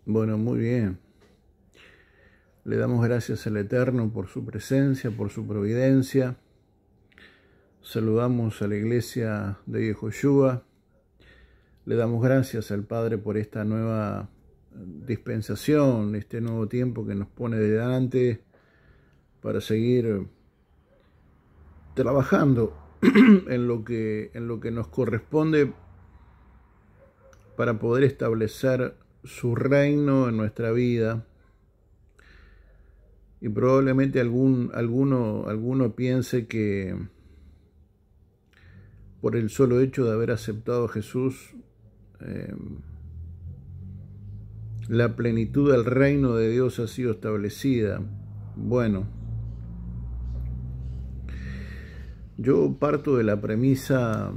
Bueno, muy bien. Le damos gracias al Eterno por su presencia, por su providencia. Saludamos a la iglesia de Yehoshua. Le damos gracias al Padre por esta nueva dispensación, este nuevo tiempo que nos pone delante para seguir trabajando en lo que nos corresponde para poder establecer su reino en nuestra vida. Y probablemente alguno piense que por el solo hecho de haber aceptado a Jesús, la plenitud del reino de Dios ha sido establecida. Bueno, yo parto de la premisa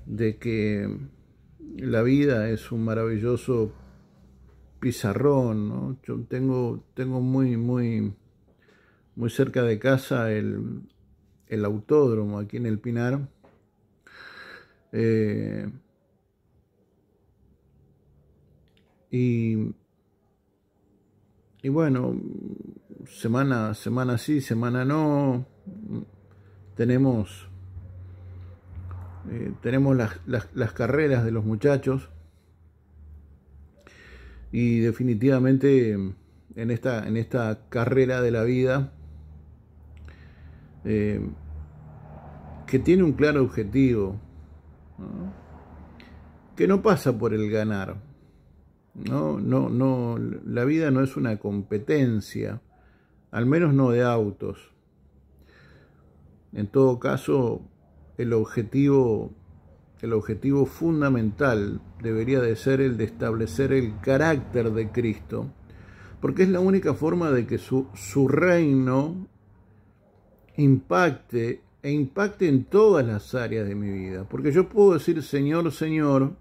de que la vida es un maravilloso pizarrón, ¿no? Yo tengo muy cerca de casa el autódromo aquí en el Pinar. Y bueno, semana sí, semana no, tenemos las carreras de los muchachos, y definitivamente en esta carrera de la vida, que tiene un claro objetivo, ¿no? Que no pasa por el ganar. No, la vida no es una competencia, al menos no de autos. En todo caso, el objetivo fundamental debería de ser el de establecer el carácter de Cristo, porque es la única forma de que su reino impacte en todas las áreas de mi vida. Porque yo puedo decir Señor, Señor,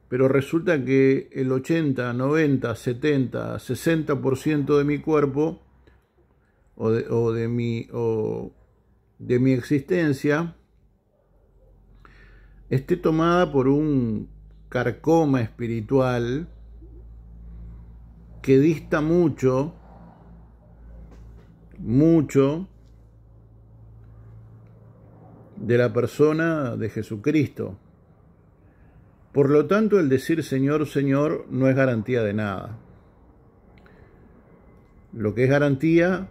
pero resulta que el 80, 90, 70, 60% de mi cuerpo o de mi existencia esté tomada por un carcoma espiritual que dista mucho de la persona de Jesucristo. Por lo tanto, el decir Señor, Señor no es garantía de nada. Lo que es garantía,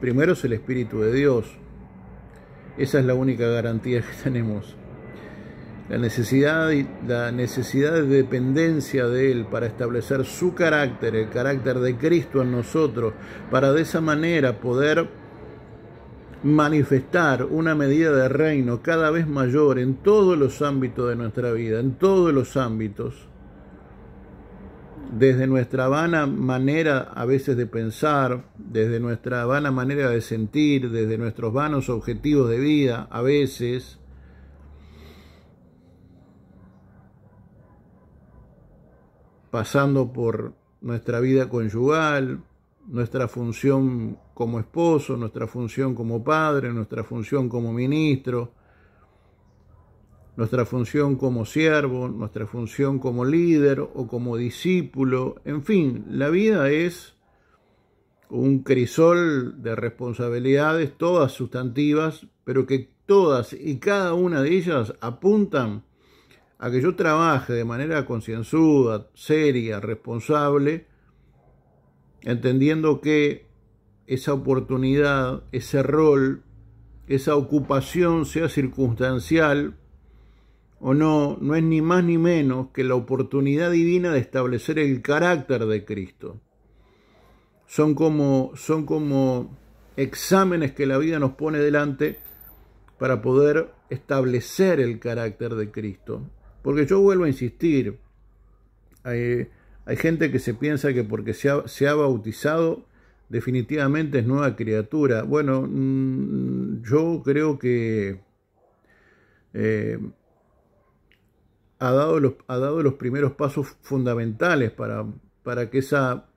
primero, es el Espíritu de Dios. Esa es la única garantía que tenemos. La necesidad de dependencia de Él para establecer su carácter, el carácter de Cristo en nosotros, para de esa manera poder manifestar una medida de reino cada vez mayor en todos los ámbitos de nuestra vida, en todos los ámbitos, desde nuestra vana manera a veces de pensar, desde nuestra vana manera de sentir, desde nuestros vanos objetivos de vida, a veces, pasando por nuestra vida conyugal, nuestra función como esposo, nuestra función como padre, nuestra función como ministro, nuestra función como siervo, nuestra función como líder o como discípulo. En fin, la vida es un crisol de responsabilidades, todas sustantivas, pero que todas y cada una de ellas apuntan a que yo trabaje de manera concienzuda, seria, responsable, entendiendo que esa oportunidad, ese rol, esa ocupación, sea circunstancial o no, no es ni más ni menos que la oportunidad divina de establecer el carácter de Cristo. Son como exámenes que la vida nos pone delante para poder establecer el carácter de Cristo. Porque yo vuelvo a insistir, hay gente que se piensa que porque se ha bautizado definitivamente es nueva criatura. Bueno, yo creo que ha dado los primeros pasos fundamentales para que esa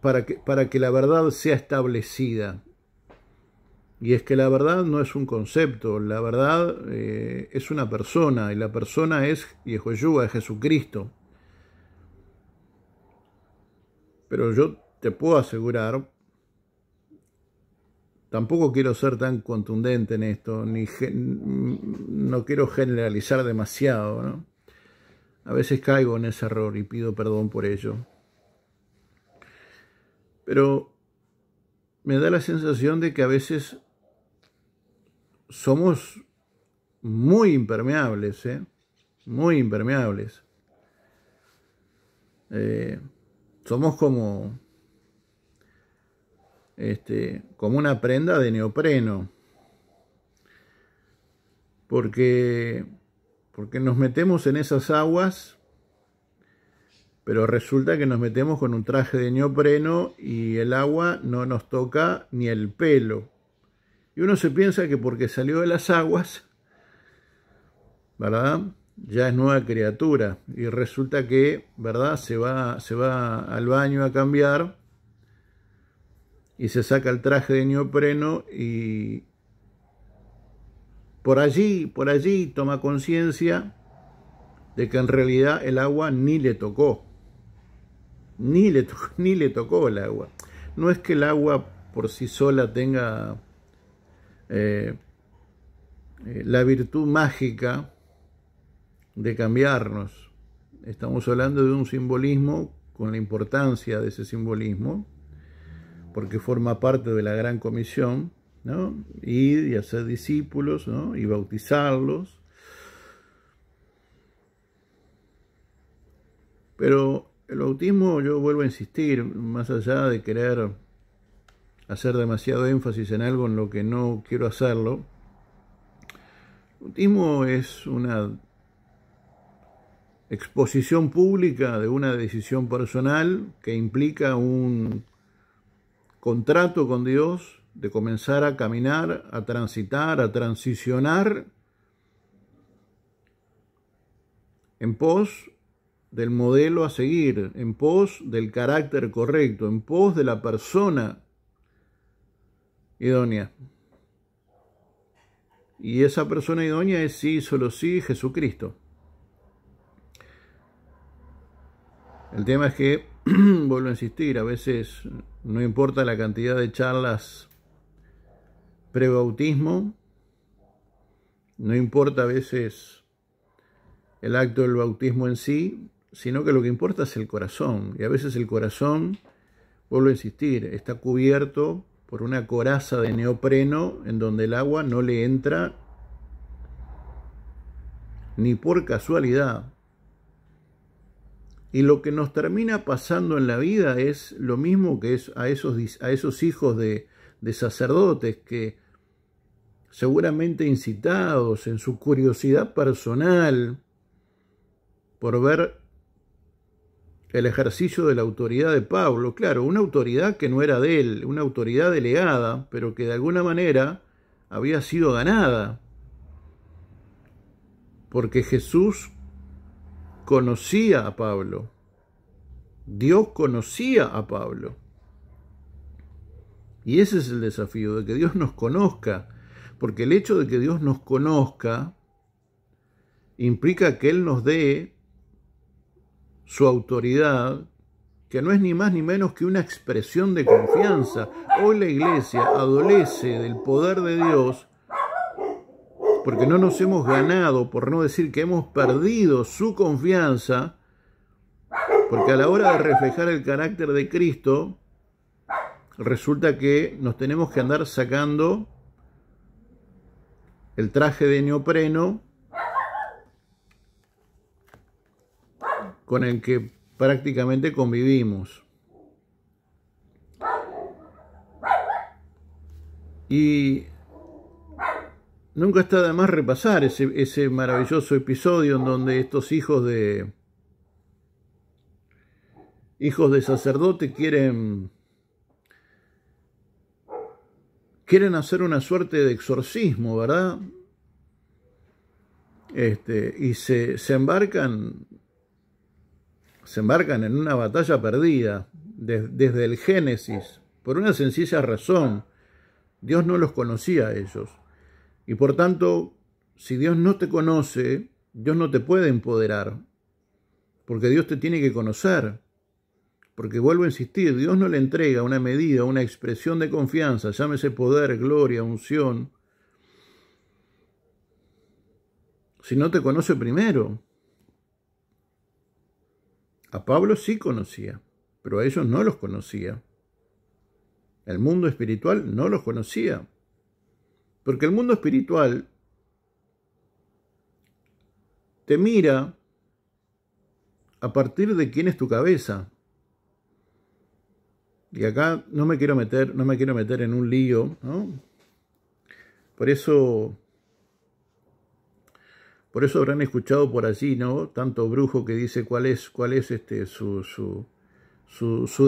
para que la verdad sea establecida. Y es que la verdad no es un concepto, la verdad es una persona, y la persona es Yehoshua, es Jesucristo. Pero yo te puedo asegurar, tampoco quiero ser tan contundente en esto, no quiero generalizar demasiado, ¿no? A veces caigo en ese error y pido perdón por ello. Pero me da la sensación de que a veces somos muy impermeables, muy impermeables. Somos como una prenda de neopreno, porque nos metemos en esas aguas, pero resulta que nos metemos con un traje de neopreno y el agua no nos toca ni el pelo. Y uno se piensa que porque salió de las aguas, ¿verdad?, ya es nueva criatura. Y resulta que, ¿verdad?, se va al baño a cambiar y se saca el traje de neopreno y por allí toma conciencia de que en realidad el agua ni le tocó. Ni le tocó el agua. No es que el agua por sí sola tenga la virtud mágica de cambiarnos. Estamos hablando de un simbolismo con la importancia de ese simbolismo, porque forma parte de la gran comisión, ¿no? Ir y hacer discípulos, ¿no?, y bautizarlos. Pero el bautismo, yo vuelvo a insistir, más allá de querer hacer demasiado énfasis en algo en lo que no quiero hacerlo, el bautismo es una exposición pública de una decisión personal que implica un contrato con Dios de comenzar a caminar, a transitar, a transicionar en pos del modelo a seguir, en pos del carácter correcto, en pos de la persona idónea. Y esa persona idónea es sí, solo sí, Jesucristo. El tema es que, vuelvo a insistir, a veces no importa la cantidad de charlas prebautismo, no importa a veces el acto del bautismo en sí, sino que lo que importa es el corazón. Y a veces el corazón, vuelvo a insistir, está cubierto por una coraza de neopreno en donde el agua no le entra ni por casualidad. Y lo que nos termina pasando en la vida es lo mismo que es a esos hijos de sacerdotes que, seguramente incitados en su curiosidad personal por ver el ejercicio de la autoridad de Pablo, claro, una autoridad que no era de él, una autoridad delegada, pero que de alguna manera había sido ganada, porque Jesús conocía a Pablo, Dios conocía a Pablo. Y ese es el desafío, de que Dios nos conozca, porque el hecho de que Dios nos conozca implica que Él nos dé su autoridad, que no es ni más ni menos que una expresión de confianza. Hoy la iglesia adolece del poder de Dios porque no nos hemos ganado, por no decir que hemos perdido su confianza, porque a la hora de reflejar el carácter de Cristo, resulta que nos tenemos que andar sacando el traje de neopreno con el que prácticamente convivimos. Y nunca está de más repasar ese maravilloso episodio en donde estos hijos de sacerdote quieren hacer una suerte de exorcismo, ¿verdad? Y se embarcan en una batalla perdida desde el Génesis, por una sencilla razón. Dios no los conocía a ellos. Y por tanto, si Dios no te conoce, Dios no te puede empoderar, porque Dios te tiene que conocer. Porque vuelvo a insistir, Dios no le entrega una medida, una expresión de confianza, llámese poder, gloria, unción, si no te conoce primero. A Pablo sí conocía, pero a ellos no los conocía. El mundo espiritual no los conocía. Porque el mundo espiritual te mira a partir de quién es tu cabeza. Y acá no me quiero meter en un lío, ¿no? Por eso habrán escuchado por allí, ¿no? Tanto brujo que dice cuál es su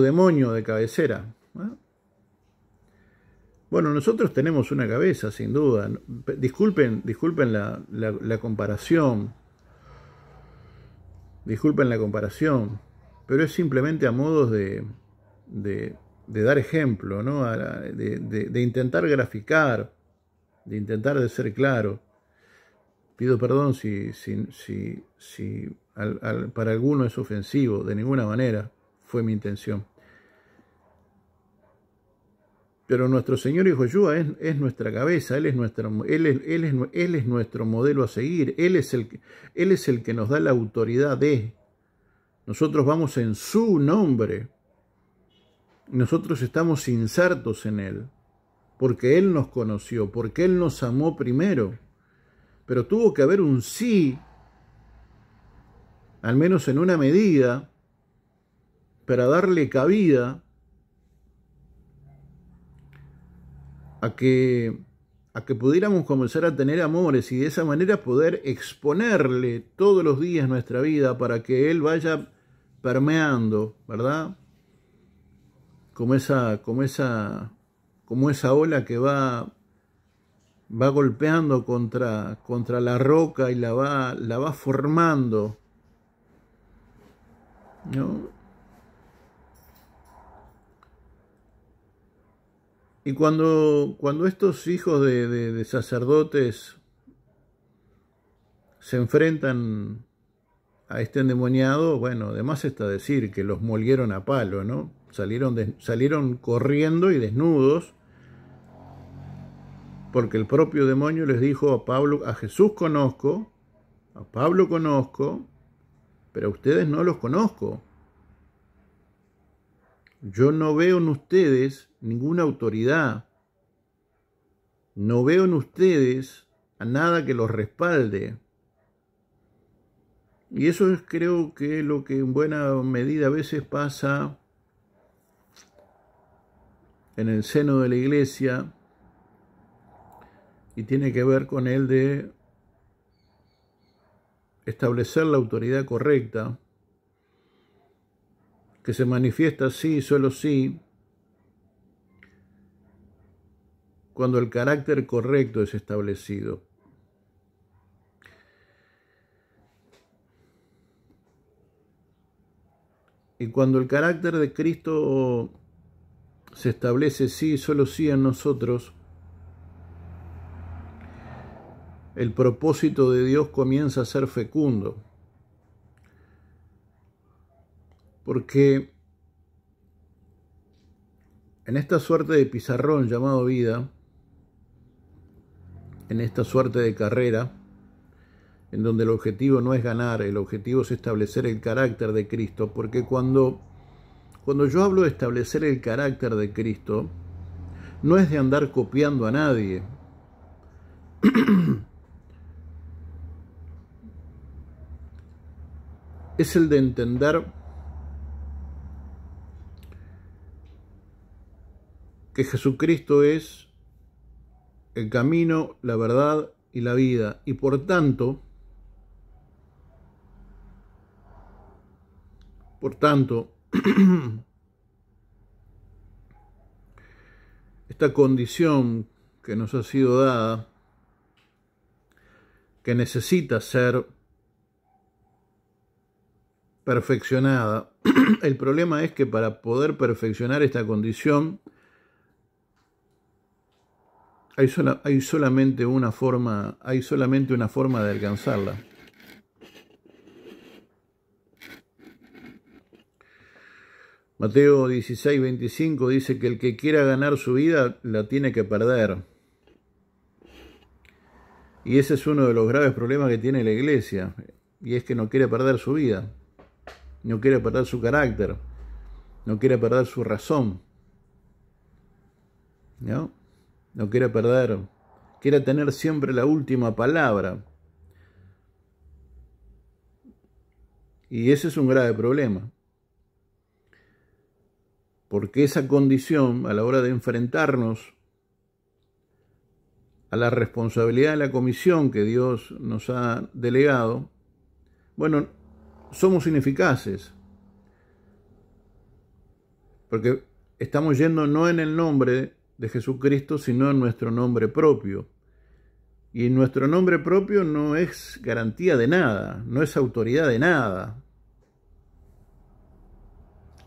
demonio de cabecera, ¿no? Bueno, nosotros tenemos una cabeza, sin duda. Disculpen la comparación. Disculpen la comparación. Pero es simplemente a modos de dar ejemplo, ¿no? De intentar graficar, de intentar de ser claro. Pido perdón si para alguno es ofensivo, de ninguna manera fue mi intención. Pero nuestro Señor Yahushua es nuestra cabeza, Él es nuestro modelo a seguir, Él es el que nos da la autoridad de. Nosotros vamos en su nombre, nosotros estamos insertos en Él, porque Él nos conoció, porque Él nos amó primero. Pero tuvo que haber un sí, al menos en una medida, para darle cabida a que pudiéramos comenzar a tener amores y de esa manera poder exponerle todos los días nuestra vida para que Él vaya permeando, ¿verdad? Como esa ola que va golpeando contra la roca y la va formando, ¿no? Y cuando estos hijos de sacerdotes se enfrentan a este endemoniado, bueno, además está decir que los molieron a palo, ¿no? Salieron corriendo y desnudos, porque el propio demonio les dijo a Jesús conozco, a Pablo conozco, pero a ustedes no los conozco. Yo no veo en ustedes ninguna autoridad. No veo en ustedes a nada que los respalde. Y eso es, creo que, lo que en buena medida a veces pasa en el seno de la iglesia y tiene que ver con el de establecer la autoridad correcta, que se manifiesta sí, solo sí, cuando el carácter correcto es establecido. Y cuando el carácter de Cristo se establece sí, solo sí en nosotros, el propósito de Dios comienza a ser fecundo. Porque en esta suerte de pizarrón llamado vida, en esta suerte de carrera, en donde el objetivo no es ganar, el objetivo es establecer el carácter de Cristo, porque cuando yo hablo de establecer el carácter de Cristo, no es de andar copiando a nadie. Es el de entender que Jesucristo es el camino, la verdad y la vida, y por tanto, esta condición que nos ha sido dada, que necesita ser perfeccionada, el problema es que para poder perfeccionar esta condición hay solamente una forma de alcanzarla. Mateo 16:25 dice que el que quiera ganar su vida la tiene que perder. Y ese es uno de los graves problemas que tiene la iglesia, y es que no quiere perder su vida, no quiere perder su carácter, no quiere perder su razón, ¿no? No quiere perder, quiere tener siempre la última palabra. Y ese es un grave problema, porque esa condición, a la hora de enfrentarnos a la responsabilidad de la comisión que Dios nos ha delegado, bueno, somos ineficaces, porque estamos yendo no en el nombre de Jesucristo, sino en nuestro nombre propio. Y nuestro nombre propio no es garantía de nada, no es autoridad de nada.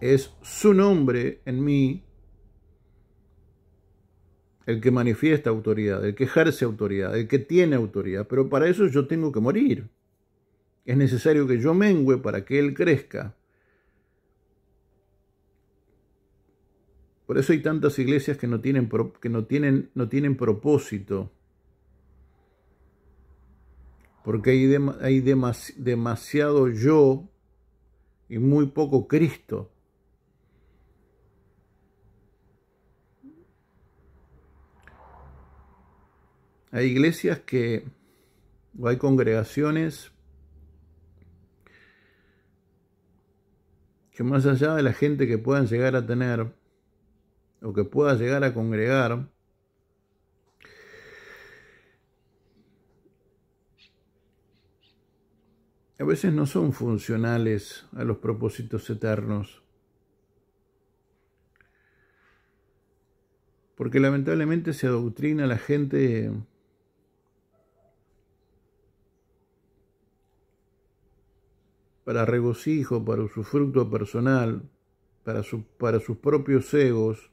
Es su nombre en mí el que manifiesta autoridad, el que ejerce autoridad, el que tiene autoridad. Pero para eso yo tengo que morir. Es necesario que yo mengüe para que Él crezca. Por eso hay tantas iglesias que no tienen propósito. Porque hay demasiado yo y muy poco Cristo. Hay iglesias o hay congregaciones que más allá de la gente que puedan llegar a tener o que pueda llegar a congregar, a veces no son funcionales a los propósitos eternos. Porque lamentablemente se adoctrina a la gente para regocijo, para usufructo personal, para sus propios egos.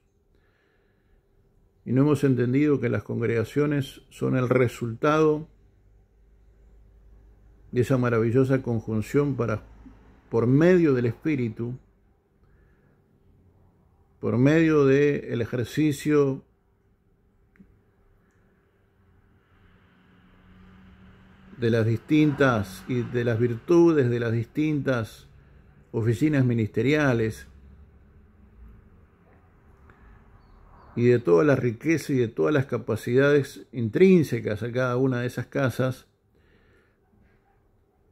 Y no hemos entendido que las congregaciones son el resultado de esa maravillosa conjunción por medio del Espíritu, por medio del ejercicio de las distintas y de las virtudes de las distintas oficinas ministeriales y de toda la riqueza y de todas las capacidades intrínsecas a cada una de esas casas,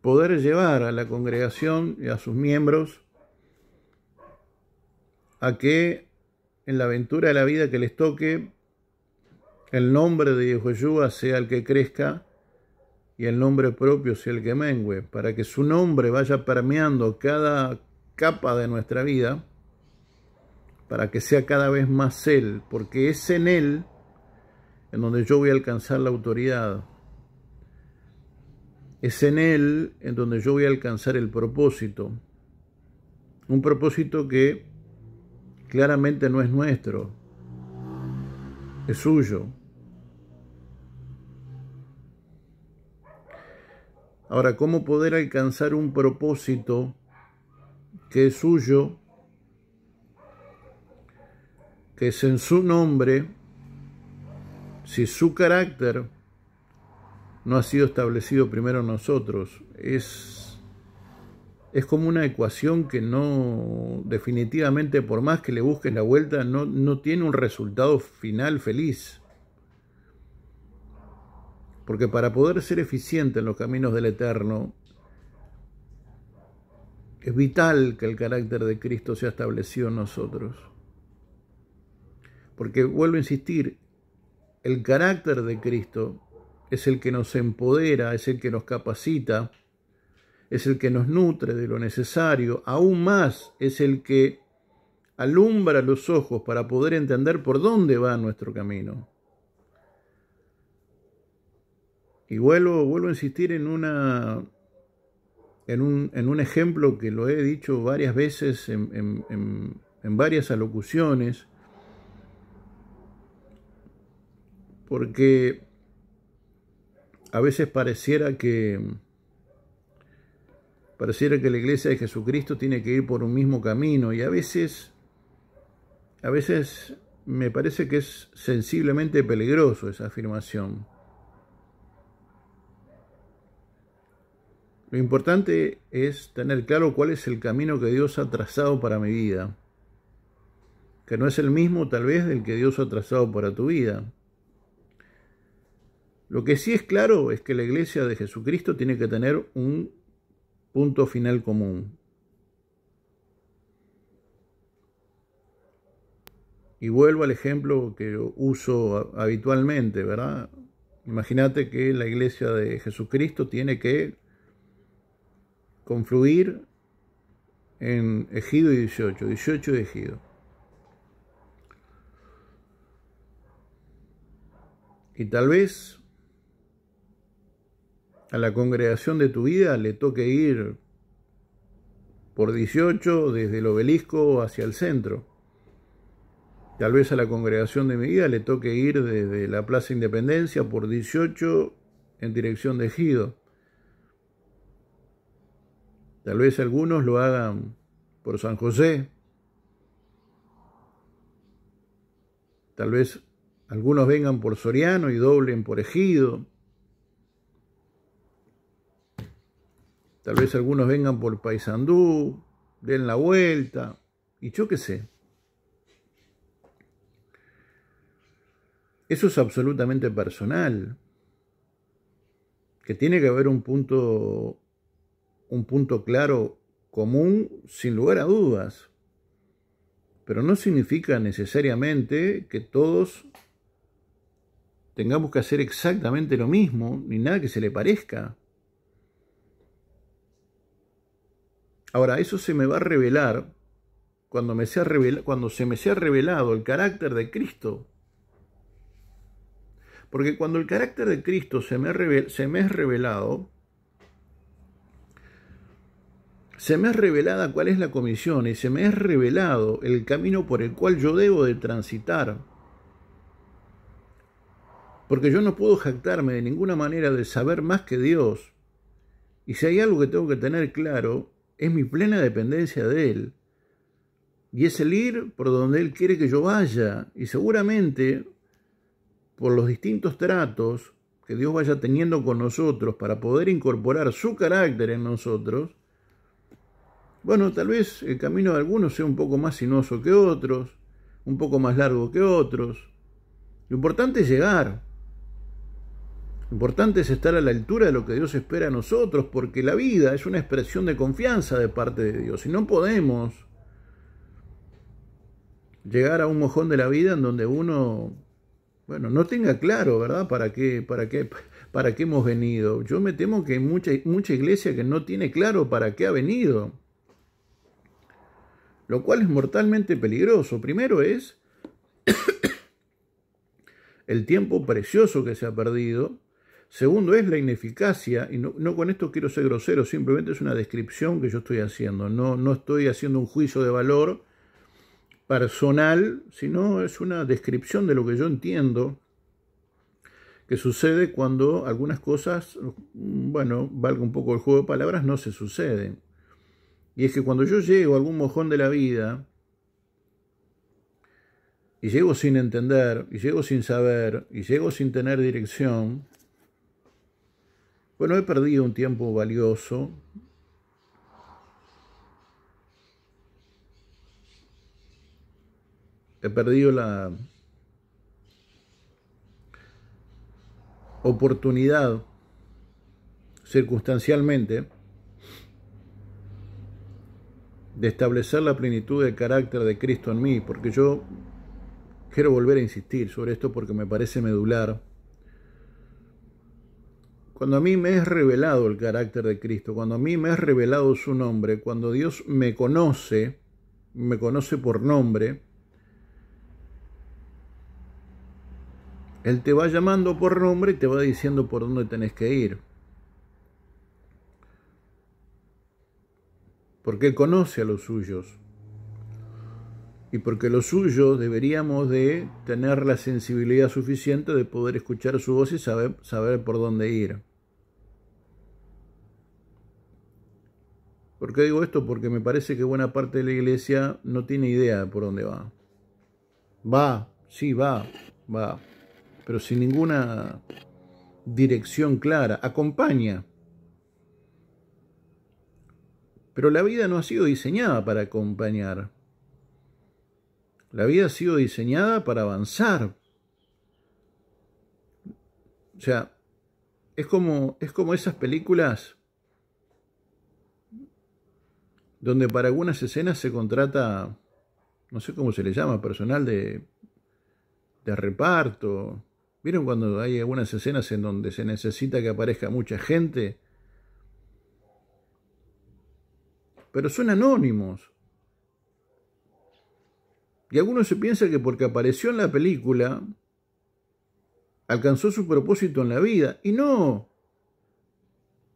poder llevar a la congregación y a sus miembros a que en la aventura de la vida que les toque, el nombre de Yehoshua sea el que crezca y el nombre propio sea el que mengüe, para que su nombre vaya permeando cada capa de nuestra vida, para que sea cada vez más Él, porque es en Él en donde yo voy a alcanzar la autoridad. Es en Él en donde yo voy a alcanzar el propósito. Un propósito que claramente no es nuestro, es suyo. Ahora, ¿cómo poder alcanzar un propósito que es suyo, que es en su nombre, si su carácter no ha sido establecido primero en nosotros? Es como una ecuación que no, definitivamente, por más que le busques la vuelta, no tiene un resultado final feliz. Porque para poder ser eficiente en los caminos del Eterno, es vital que el carácter de Cristo sea establecido en nosotros. Porque, vuelvo a insistir, el carácter de Cristo es el que nos empodera, es el que nos capacita, es el que nos nutre de lo necesario, aún más es el que alumbra los ojos para poder entender por dónde va nuestro camino. Y vuelvo a insistir en un ejemplo que lo he dicho varias veces en varias alocuciones, porque a veces pareciera que la iglesia de Jesucristo tiene que ir por un mismo camino, y a veces me parece que es sensiblemente peligroso esa afirmación. Lo importante es tener claro cuál es el camino que Dios ha trazado para mi vida, que no es el mismo tal vez del que Dios ha trazado para tu vida. Lo que sí es claro es que la iglesia de Jesucristo tiene que tener un punto final común. Y vuelvo al ejemplo que uso habitualmente, ¿verdad? Imagínate que la iglesia de Jesucristo tiene que confluir en Ejido y 18 de Ejido. Y tal vez a la congregación de tu vida le toque ir por 18 desde el obelisco hacia el centro. Tal vez a la congregación de mi vida le toque ir desde la Plaza Independencia por 18 en dirección de Ejido. Tal vez algunos lo hagan por San José. Tal vez algunos vengan por Soriano y doblen por Ejido. Tal vez algunos vengan por Paysandú, den la vuelta, y yo qué sé. Eso es absolutamente personal. Que tiene que haber un punto claro, común, sin lugar a dudas. Pero no significa necesariamente que todos tengamos que hacer exactamente lo mismo, ni nada que se le parezca. Ahora, eso se me va a revelar cuando se me sea revelado el carácter de Cristo. Porque cuando el carácter de Cristo se me es revelado, se me es revelada cuál es la comisión y se me es revelado el camino por el cual yo debo de transitar. Porque yo no puedo jactarme de ninguna manera de saber más que Dios. Y si hay algo que tengo que tener claro, es mi plena dependencia de Él. Y es el ir por donde Él quiere que yo vaya. Y seguramente, por los distintos tratos que Dios vaya teniendo con nosotros para poder incorporar su carácter en nosotros, bueno, tal vez el camino de algunos sea un poco más sinuoso que otros, un poco más largo que otros. Lo importante es llegar. Lo importante es estar a la altura de lo que Dios espera a nosotros, porque la vida es una expresión de confianza de parte de Dios. Y no podemos llegar a un mojón de la vida en donde uno, bueno, no tenga claro, ¿verdad? ¿Para qué hemos venido? Yo me temo que hay mucha iglesia que no tiene claro para qué ha venido. Lo cual es mortalmente peligroso. Primero es el tiempo precioso que se ha perdido. Segundo es la ineficacia, y no con esto quiero ser grosero, simplemente es una descripción que yo estoy haciendo. No estoy haciendo un juicio de valor personal, sino es una descripción de lo que yo entiendo que sucede cuando algunas cosas, bueno, valga un poco el juego de palabras, no se suceden. Y es que cuando yo llego a algún mojón de la vida, y llego sin entender, y llego sin saber, y llego sin tener dirección, bueno, he perdido un tiempo valioso. He perdido la oportunidad, circunstancialmente, de establecer la plenitud del carácter de Cristo en mí, porque yo quiero volver a insistir sobre esto porque me parece medular. Cuando a mí me es revelado el carácter de Cristo, cuando a mí me es revelado su nombre, cuando Dios me conoce por nombre, Él te va llamando por nombre y te va diciendo por dónde tenés que ir. Porque Él conoce a los suyos. y porque lo suyo deberíamos de tener la sensibilidad suficiente de poder escuchar su voz y saber por dónde ir. ¿Por qué digo esto? Porque me parece que buena parte de la iglesia no tiene idea de por dónde va. Sí, va, pero sin ninguna dirección clara. Acompaña. Pero la vida no ha sido diseñada para acompañar. La vida ha sido diseñada para avanzar. O sea, es como esas películas donde para algunas escenas se contrata, no sé cómo se le llama, personal de reparto. ¿Vieron cuando hay algunas escenas en donde se necesita que aparezca mucha gente? Pero son anónimos. Y algunos se piensan que porque apareció en la película, alcanzó su propósito en la vida. Y no.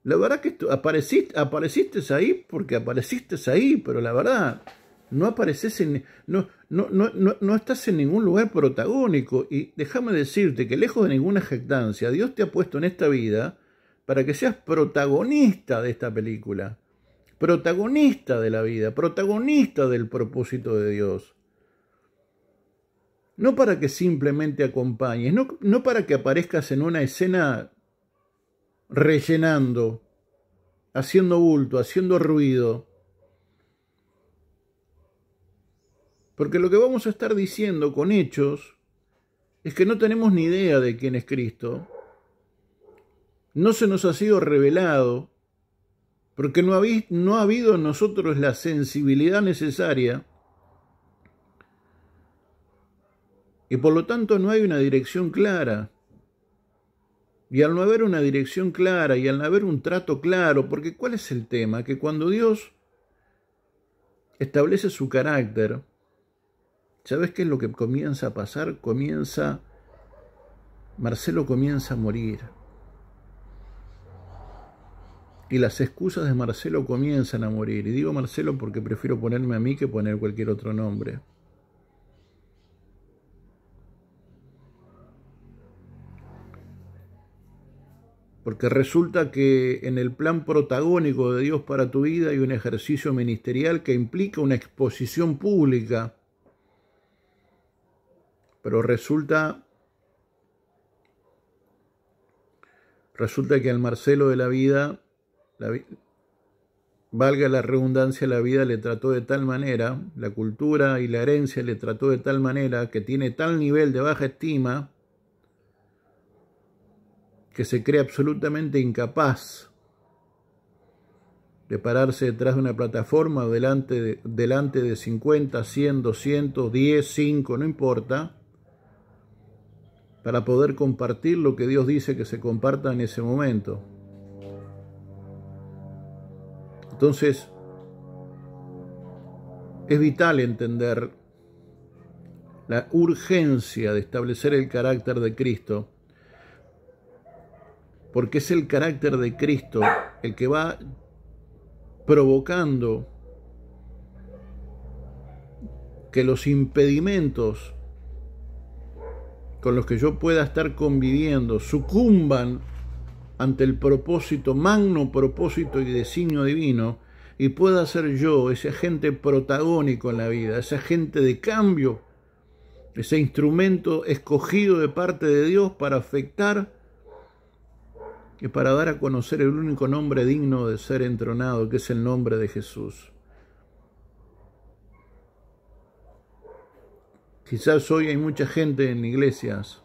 La verdad que apareciste ahí porque apareciste ahí, pero la verdad, no apareces no estás en ningún lugar protagónico. Y déjame decirte que lejos de ninguna jactancia, Dios te ha puesto en esta vida para que seas protagonista de esta película. Protagonista de la vida, protagonista del propósito de Dios. No para que simplemente acompañes, no para que aparezcas en una escena rellenando, haciendo bulto, haciendo ruido. Porque lo que vamos a estar diciendo con hechos es que no tenemos ni idea de quién es Cristo. No se nos ha sido revelado, porque no ha habido en nosotros la sensibilidad necesaria. Y por lo tanto no hay una dirección clara. Y al no haber una dirección clara y al no haber un trato claro, porque ¿cuál es el tema? Que cuando Dios establece su carácter, ¿sabes qué es lo que comienza a pasar? Marcelo comienza a morir. Y las excusas de Marcelo comienzan a morir. Y digo Marcelo porque prefiero ponerme a mí que poner cualquier otro nombre. Porque resulta que en el plan protagónico de Dios para tu vida hay un ejercicio ministerial que implica una exposición pública. Pero resulta que al Marcelo de la vida, valga la redundancia, la vida le trató de tal manera, la cultura y la herencia le trató de tal manera que tiene tal nivel de baja estima que se cree absolutamente incapaz de pararse detrás de una plataforma delante de 50, 100, 200, 10, 5, no importa, para poder compartir lo que Dios dice que se comparta en ese momento. Entonces, es vital entender la urgencia de establecer el carácter de Cristo, porque es el carácter de Cristo el que va provocando que los impedimentos con los que yo pueda estar conviviendo sucumban ante el propósito, magno propósito y designio divino, y pueda ser yo ese agente protagónico en la vida, ese agente de cambio, ese instrumento escogido de parte de Dios para afectar y para dar a conocer el único nombre digno de ser entronado, que es el nombre de Jesús. Quizás hoy hay mucha gente en iglesias,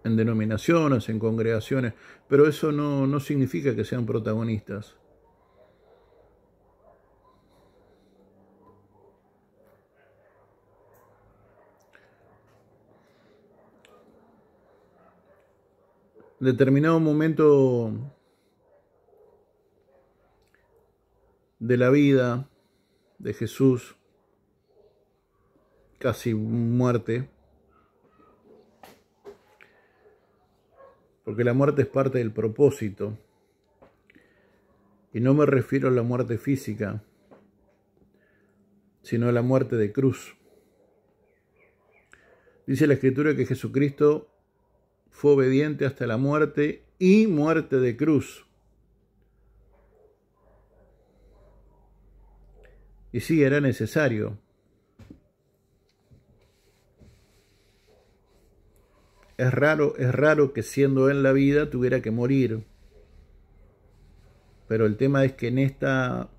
en denominaciones, en congregaciones, pero eso no significa que sean protagonistas. En determinado momento de la vida de Jesús, casi muerte, porque la muerte es parte del propósito, y no me refiero a la muerte física, sino la muerte de cruz. Dice la Escritura que Jesucristo fue obediente hasta la muerte y muerte de cruz. Y sí, era necesario. Es raro que siendo Él la vida tuviera que morir. Pero el tema es que en esta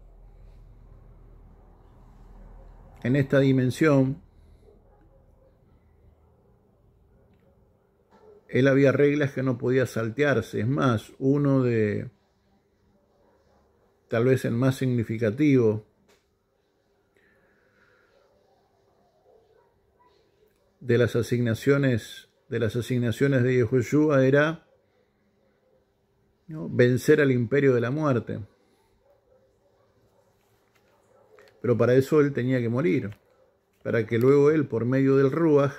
dimensión, Él había reglas que no podía saltearse. Es más, uno de, tal vez el más significativo, de las asignaciones de Yahushua era, ¿no?, vencer al imperio de la muerte. Pero para eso Él tenía que morir, para que luego Él, por medio del Ruach,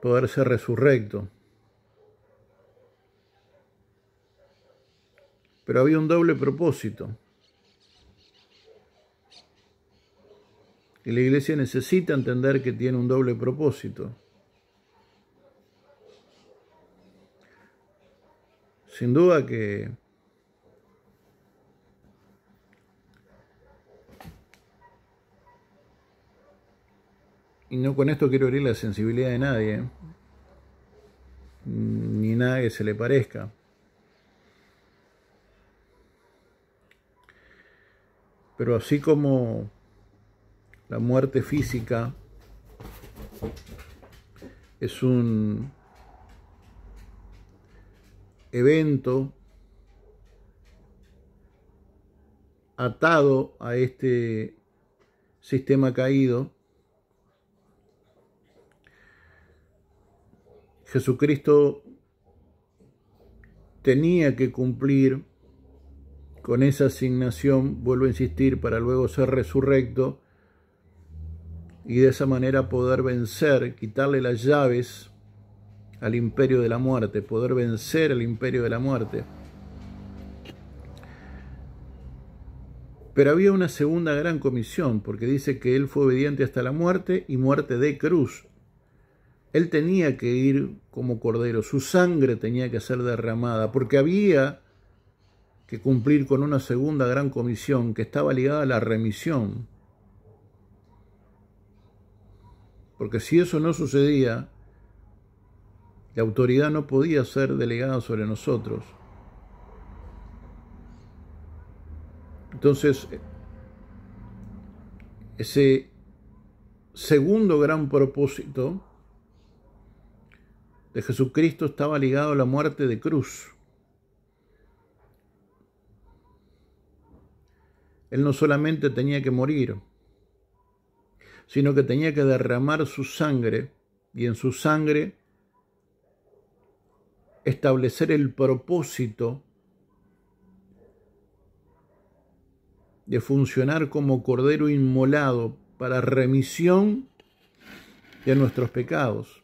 poder ser resurrecto. Pero había un doble propósito. Y la iglesia necesita entender que tiene un doble propósito. Sin duda que y no con esto quiero herir la sensibilidad de nadie, ni nada que se le parezca. Pero así como la muerte física es un evento atado a este sistema caído, Jesucristo tenía que cumplir con esa asignación, vuelvo a insistir, para luego ser resurrecto y de esa manera poder vencer, quitarle las llaves al imperio de la muerte, poder vencer al imperio de la muerte. Pero había una segunda gran comisión, porque dice que Él fue obediente hasta la muerte y muerte de cruz. Él tenía que ir como cordero, su sangre tenía que ser derramada, porque había que cumplir con una segunda gran comisión que estaba ligada a la remisión. Porque si eso no sucedía, la autoridad no podía ser delegada sobre nosotros. Entonces, ese segundo gran propósito de Jesucristo estaba ligado a la muerte de cruz. Él no solamente tenía que morir, sino que tenía que derramar su sangre y en su sangre establecer el propósito de funcionar como cordero inmolado para remisión de nuestros pecados.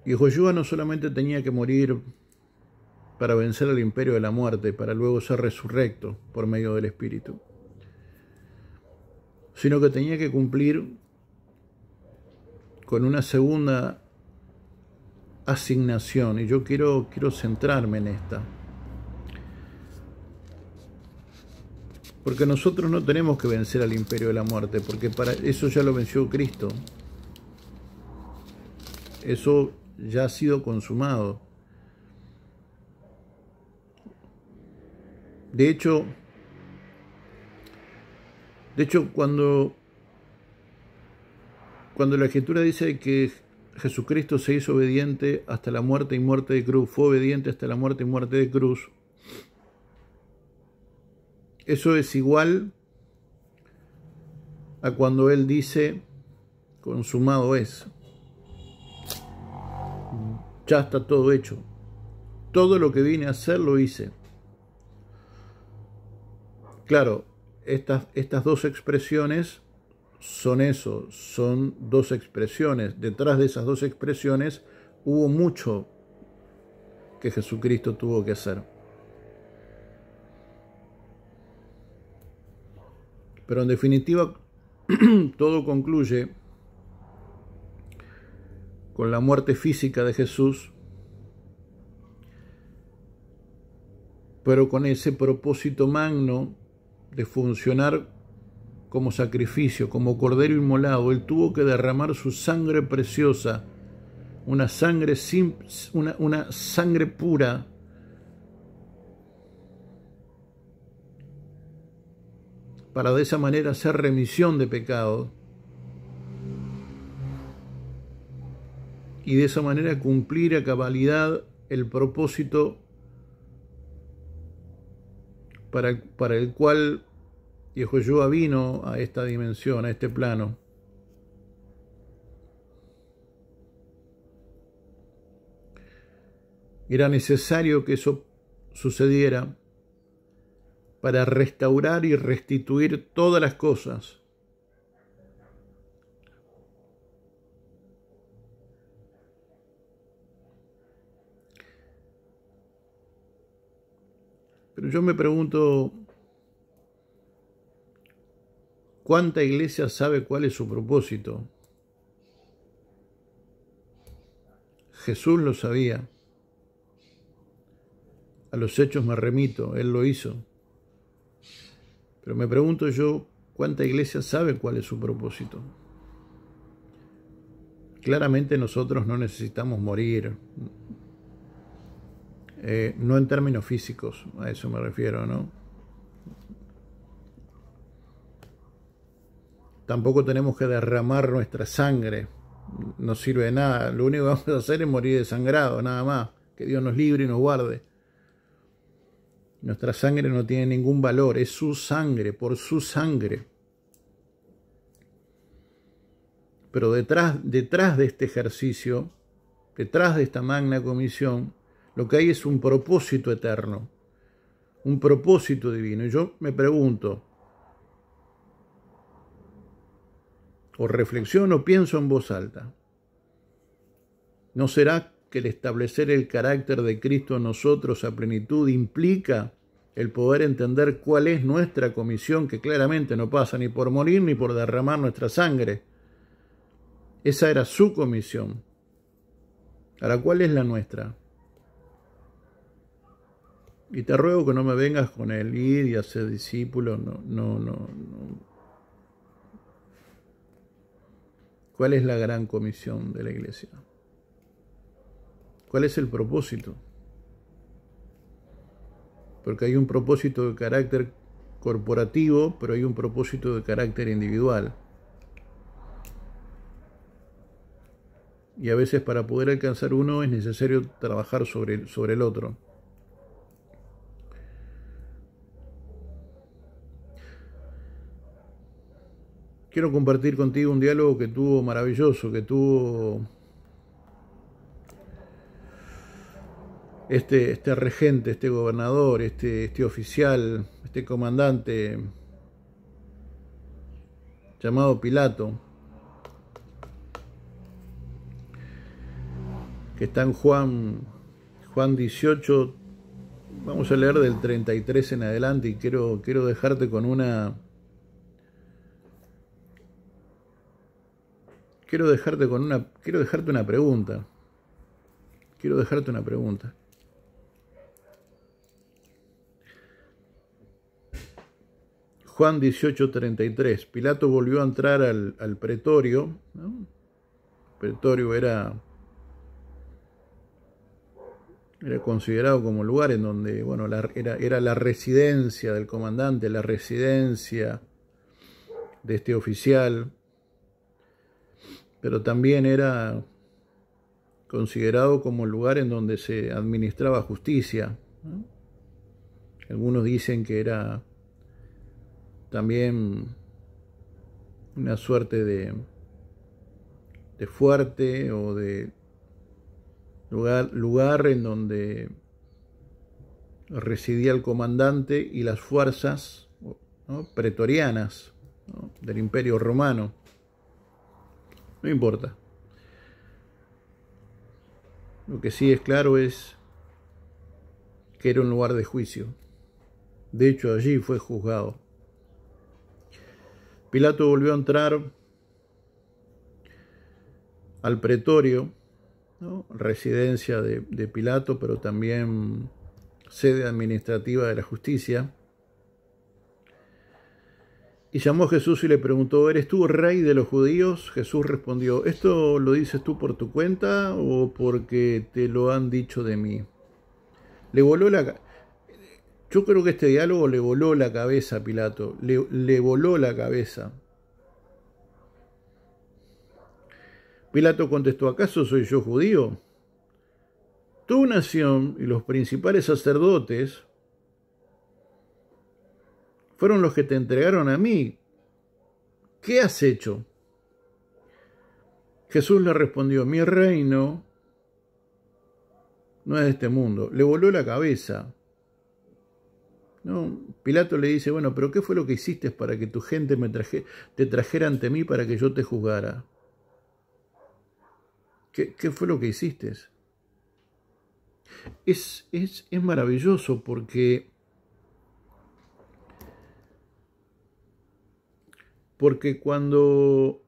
Y Yahushua no solamente tenía que morir para vencer al imperio de la muerte, para luego ser resurrecto por medio del Espíritu, sino que tenía que cumplir con una segunda asignación, y yo quiero centrarme en esta. Porque nosotros no tenemos que vencer al imperio de la muerte, porque para eso ya lo venció Cristo. Eso ya ha sido consumado. De hecho, cuando la Escritura dice que Jesucristo se hizo obediente hasta la muerte y muerte de cruz, fue obediente hasta la muerte y muerte de cruz, eso es igual a cuando Él dice, consumado es. Ya está todo hecho. Todo lo que vine a hacer lo hice. claro, estas dos expresiones son eso, son dos expresiones. Detrás de esas dos expresiones hubo mucho que Jesucristo tuvo que hacer. Pero en definitiva, todo concluye con la muerte física de Jesús, pero con ese propósito magno de funcionar como sacrificio, como cordero inmolado. Él tuvo que derramar su sangre preciosa, una sangre pura, para de esa manera hacer remisión de pecado y de esa manera cumplir a cabalidad el propósito para el cual Yehoshua vino a esta dimensión, a este plano. Era necesario que eso sucediera para restaurar y restituir todas las cosas. Pero yo me pregunto, ¿cuánta iglesia sabe cuál es su propósito? Jesús lo sabía. A los hechos me remito, Él lo hizo. Pero me pregunto yo, ¿cuánta iglesia sabe cuál es su propósito? Claramente nosotros no necesitamos morir, no en términos físicos, a eso me refiero, ¿no? Tampoco tenemos que derramar nuestra sangre, no sirve de nada, lo único que vamos a hacer es morir desangrado, nada más, que Dios nos libre y nos guarde. Nuestra sangre no tiene ningún valor, es su sangre, por su sangre. Pero detrás de este ejercicio, detrás de esta magna comisión, lo que hay es un propósito eterno, un propósito divino. Y yo me pregunto, o reflexiono, pienso en voz alta, ¿no será que el establecer el carácter de Cristo en nosotros a plenitud implica el poder entender cuál es nuestra comisión, que claramente no pasa ni por morir ni por derramar nuestra sangre? Esa era su comisión. Ahora, ¿cuál es la nuestra? Y te ruego que no me vengas con el ir y hacer discípulos, no. ¿Cuál es la gran comisión de la iglesia? ¿Cuál es el propósito? Porque hay un propósito de carácter corporativo, pero hay un propósito de carácter individual. Y a veces para poder alcanzar uno es necesario trabajar sobre el otro. Quiero compartir contigo un diálogo que tuvo maravilloso, que tuvo este regente, este gobernador, este oficial, este comandante llamado Pilato, que está en Juan 18, vamos a leer del 33 en adelante, y quiero dejarte con una... Quiero dejarte una pregunta. Quiero dejarte una pregunta. Juan 18:33. Pilato volvió a entrar al pretorio, ¿no? El pretorio era considerado como lugar en donde, bueno, era la residencia del comandante, la residencia de este oficial, pero también era considerado como el lugar en donde se administraba justicia, ¿no? Algunos dicen que era también una suerte de fuerte o de lugar en donde residía el comandante y las fuerzas ¿no?, pretorianas, ¿no?, del Imperio Romano. No importa. Lo que sí es claro es que era un lugar de juicio. De hecho, allí fue juzgado. Pilato volvió a entrar al pretorio, ¿no?, residencia de Pilato, pero también sede administrativa de la justicia. Y llamó a Jesús y le preguntó: ¿eres tú rey de los judíos? Jesús respondió: ¿esto lo dices tú por tu cuenta o porque te lo han dicho de mí? Yo creo que este diálogo le voló la cabeza a Pilato, le voló la cabeza. Pilato contestó: ¿acaso soy yo judío? Tu nación y los principales sacerdotes fueron los que te entregaron a mí. ¿Qué has hecho? Jesús le respondió: mi reino no es de este mundo. Le voló la cabeza. ¿No? Pilato le dice: bueno, pero ¿qué fue lo que hiciste para que tu gente te trajera ante mí para que yo te juzgara? ¿Qué fue lo que hiciste? Es maravilloso porque cuando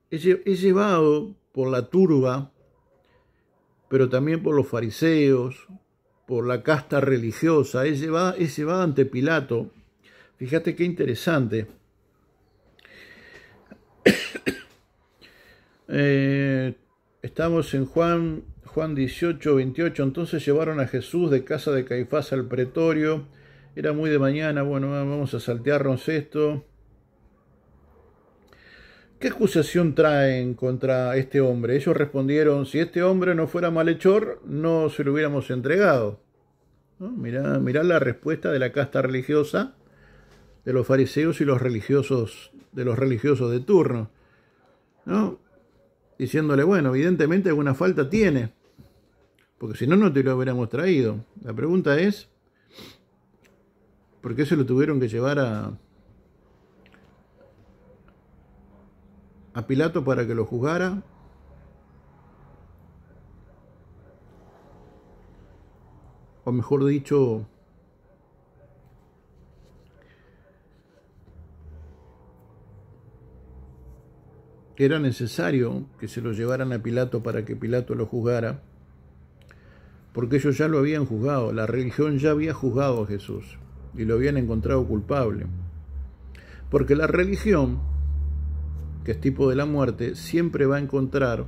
es llevado por la turba, pero también por los fariseos, por la casta religiosa, es llevada ante Pilato. Fíjate qué interesante. Estamos en Juan 18, 28. Entonces llevaron a Jesús de casa de Caifás al pretorio. Era muy de mañana. Bueno, vamos a saltearnos esto. ¿Qué acusación traen contra este hombre? Ellos respondieron: si este hombre no fuera malhechor, no se lo hubiéramos entregado. ¿No? Mirá la respuesta de la casta religiosa, de los fariseos y los religiosos de turno, ¿no? Diciéndole: bueno, evidentemente alguna falta tiene, porque si no, no te lo hubiéramos traído. La pregunta es: ¿por qué se lo tuvieron que llevar a Pilato para que lo juzgara? O mejor dicho, era necesario que se lo llevaran a Pilato para que Pilato lo juzgara, porque ellos ya lo habían juzgado, la religión ya había juzgado a Jesús y lo habían encontrado culpable. Porque la religión, que es tipo de la muerte, siempre va a encontrar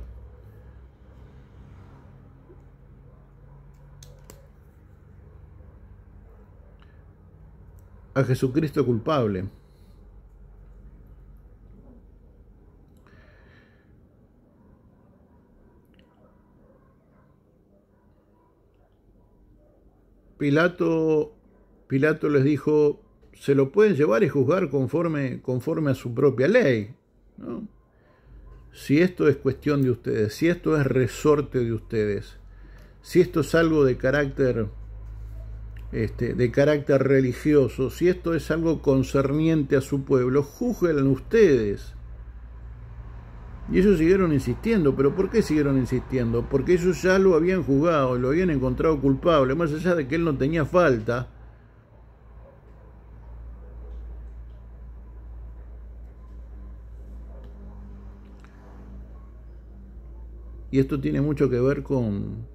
a Jesucristo culpable. Pilato les dijo: se lo pueden llevar y juzgar conforme a su propia ley, ¿no? Si esto es cuestión de ustedes, si esto es resorte de ustedes, si esto es algo de carácter religioso, si esto es algo concerniente a su pueblo, juzguen ustedes. Y ellos siguieron insistiendo. ¿Pero por qué siguieron insistiendo? Porque ellos ya lo habían juzgado, lo habían encontrado culpable, más allá de que él no tenía falta. Y esto tiene mucho que ver con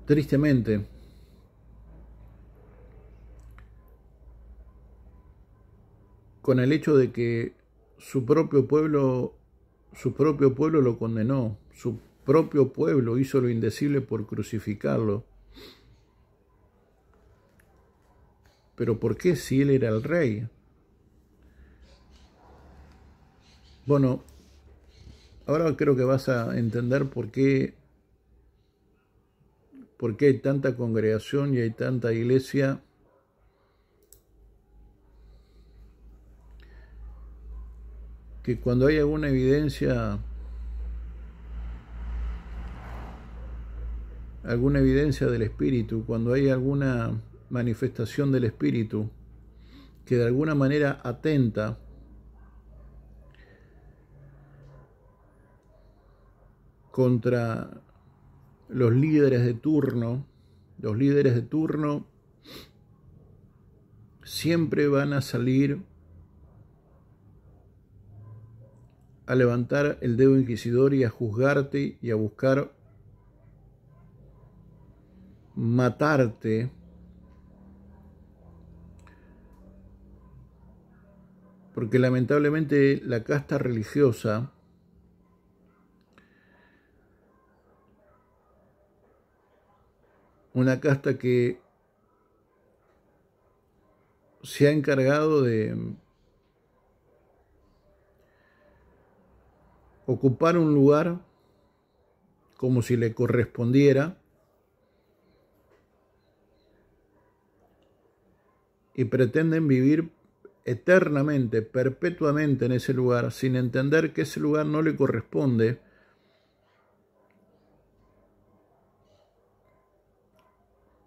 tristemente, con el hecho de que su propio pueblo lo condenó, su propio pueblo hizo lo indecible por crucificarlo. Pero ¿por qué si él era el rey? Bueno, ahora creo que vas a entender por qué hay tanta congregación y hay tanta iglesia que cuando hay alguna evidencia alguna evidencia del Espíritu, cuando hay alguna manifestación del Espíritu que de alguna manera atenta contra los líderes de turno siempre van a salir a levantar el dedo inquisidor y a juzgarte y a buscar matarte porque lamentablemente la casta religiosa una casta que se ha encargado de ocupar un lugar como si le correspondiera y pretenden vivir eternamente, perpetuamente en ese lugar, sin entender que ese lugar no le corresponde,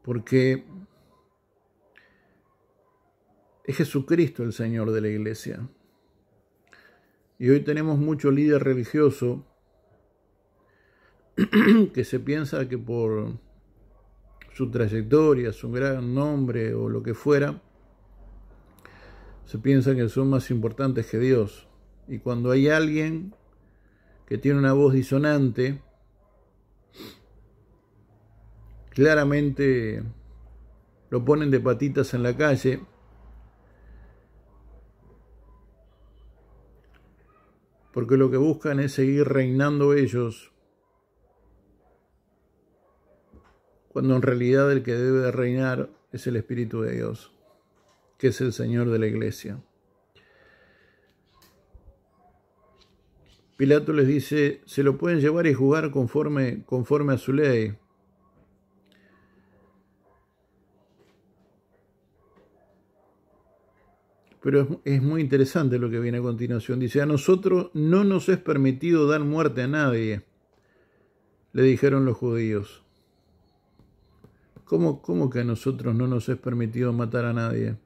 porque es Jesucristo el Señor de la iglesia. Y hoy tenemos mucho líder religioso que se piensa que por su trayectoria, su gran nombre o lo que fuera, se piensa que son más importantes que Dios. Y cuando hay alguien que tiene una voz disonante, claramente lo ponen de patitas en la calle porque lo que buscan es seguir reinando ellos, cuando en realidad el que debe de reinar es el Espíritu de Dios, que es el Señor de la iglesia. Pilato les dice, se lo pueden llevar y juzgar conforme a su ley. Pero es muy interesante lo que viene a continuación. Dice, a nosotros no nos es permitido dar muerte a nadie, le dijeron los judíos. ¿Cómo que a nosotros no nos es permitido matar a nadie?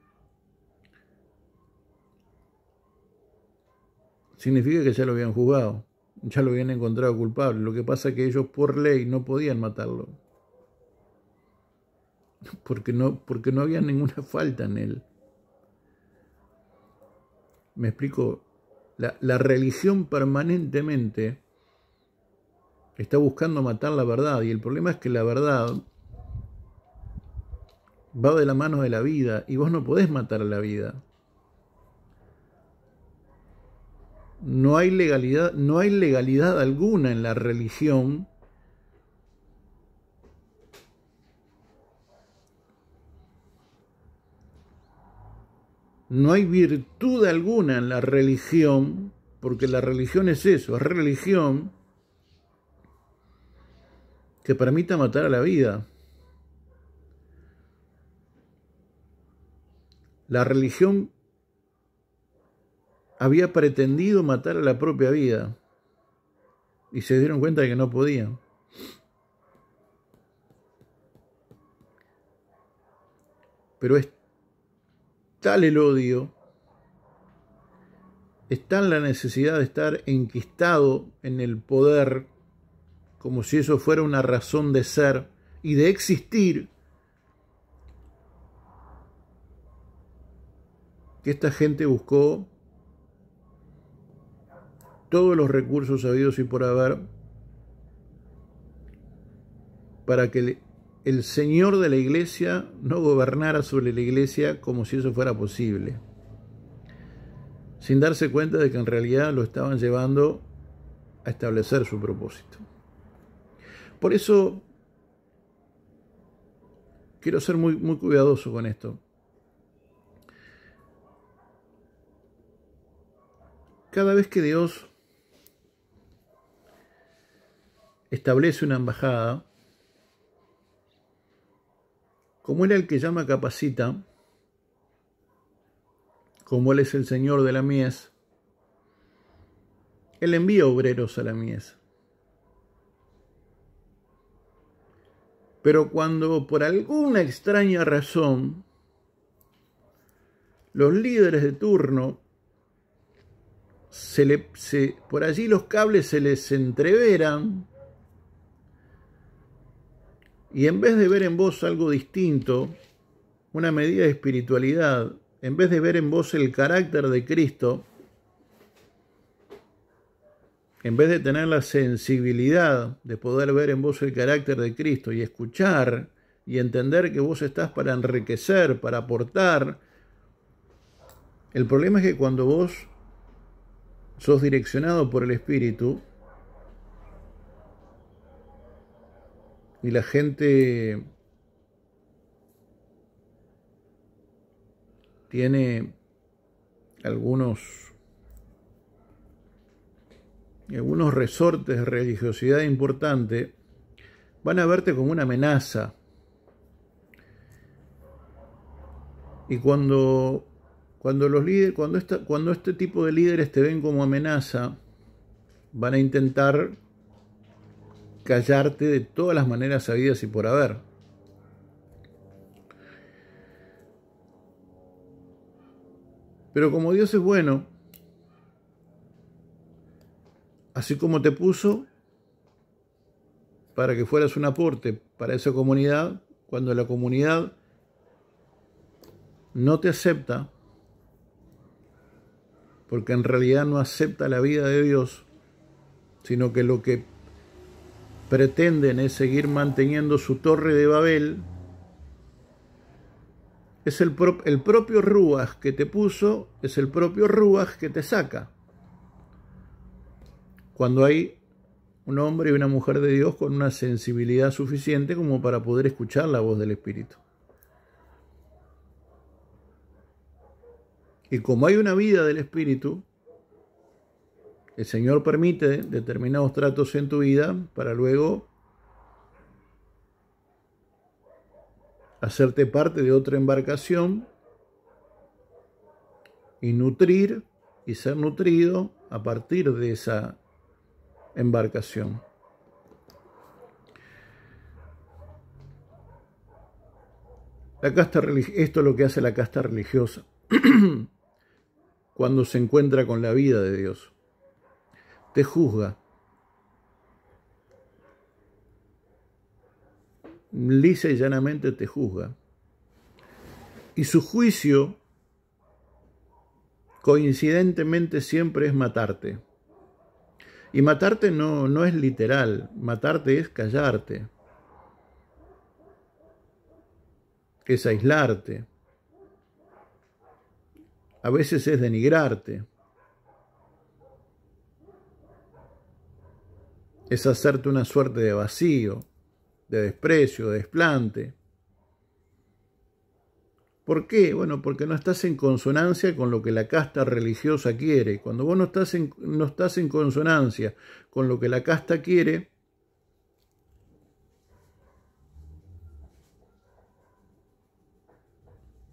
Significa que ya lo habían juzgado, ya lo habían encontrado culpable. Lo que pasa es que ellos por ley no podían matarlo, porque no había ninguna falta en él. Me explico, la religión permanentemente está buscando matar la verdad, y el problema es que la verdad va de la mano de la vida, y vos no podés matar a la vida. No hay legalidad alguna en la religión no hay virtud alguna en la religión, porque la religión es eso, es religión que permita matar a la vida. La religión había pretendido matar a la propia vida y se dieron cuenta de que no podían. Pero es tal el odio, es tal la necesidad de estar enquistado en el poder, como si eso fuera una razón de ser y de existir, que esta gente buscó todos los recursos habidos y por haber para que el Señor de la iglesia no gobernara sobre la iglesia como si eso fuera posible, sin darse cuenta de que en realidad lo estaban llevando a establecer su propósito. Por eso quiero ser muy cuidadoso con esto. Cada vez que Dios establece una embajada, como Él es el que llama, capacita, como Él es el Señor de la mies, Él envía obreros a la mies. Pero cuando por alguna extraña razón los líderes de turno, por allí los cables se les entreveran, y en vez de ver en vos algo distinto, una medida de espiritualidad, en vez de ver en vos el carácter de Cristo, en vez de tener la sensibilidad de poder ver en vos el carácter de Cristo y escuchar y entender que vos estás para enriquecer, para aportar, el problema es que cuando vos sos direccionado por el Espíritu y la gente tiene algunos resortes de religiosidad importante, van a verte como una amenaza. Y cuando este tipo de líderes te ven como amenaza, van a intentar callarte de todas las maneras habidas y por haber. Pero como Dios es bueno, así como te puso para que fueras un aporte para esa comunidad, cuando la comunidad no te acepta, porque en realidad no acepta la vida de Dios, sino que lo que pretenden es seguir manteniendo su torre de Babel, es el propio Ruach que te puso, es el propio Ruach que te saca. Cuando hay un hombre y una mujer de Dios con una sensibilidad suficiente como para poder escuchar la voz del Espíritu. Y como hay una vida del Espíritu, el Señor permite determinados tratos en tu vida para luego hacerte parte de otra embarcación y nutrir y ser nutrido a partir de esa embarcación. Esto es lo que hace la casta religiosa cuando se encuentra con la vida de Dios. Te juzga. Lisa y llanamente te juzga. Y su juicio, coincidentemente, siempre es matarte. Y matarte no es literal. Matarte es callarte. Es aislarte. A veces es denigrarte. Es hacerte una suerte de vacío, de desprecio, de desplante. ¿Por qué? Bueno, porque no estás en consonancia con lo que la casta religiosa quiere. Cuando vos no estás en consonancia con lo que la casta quiere,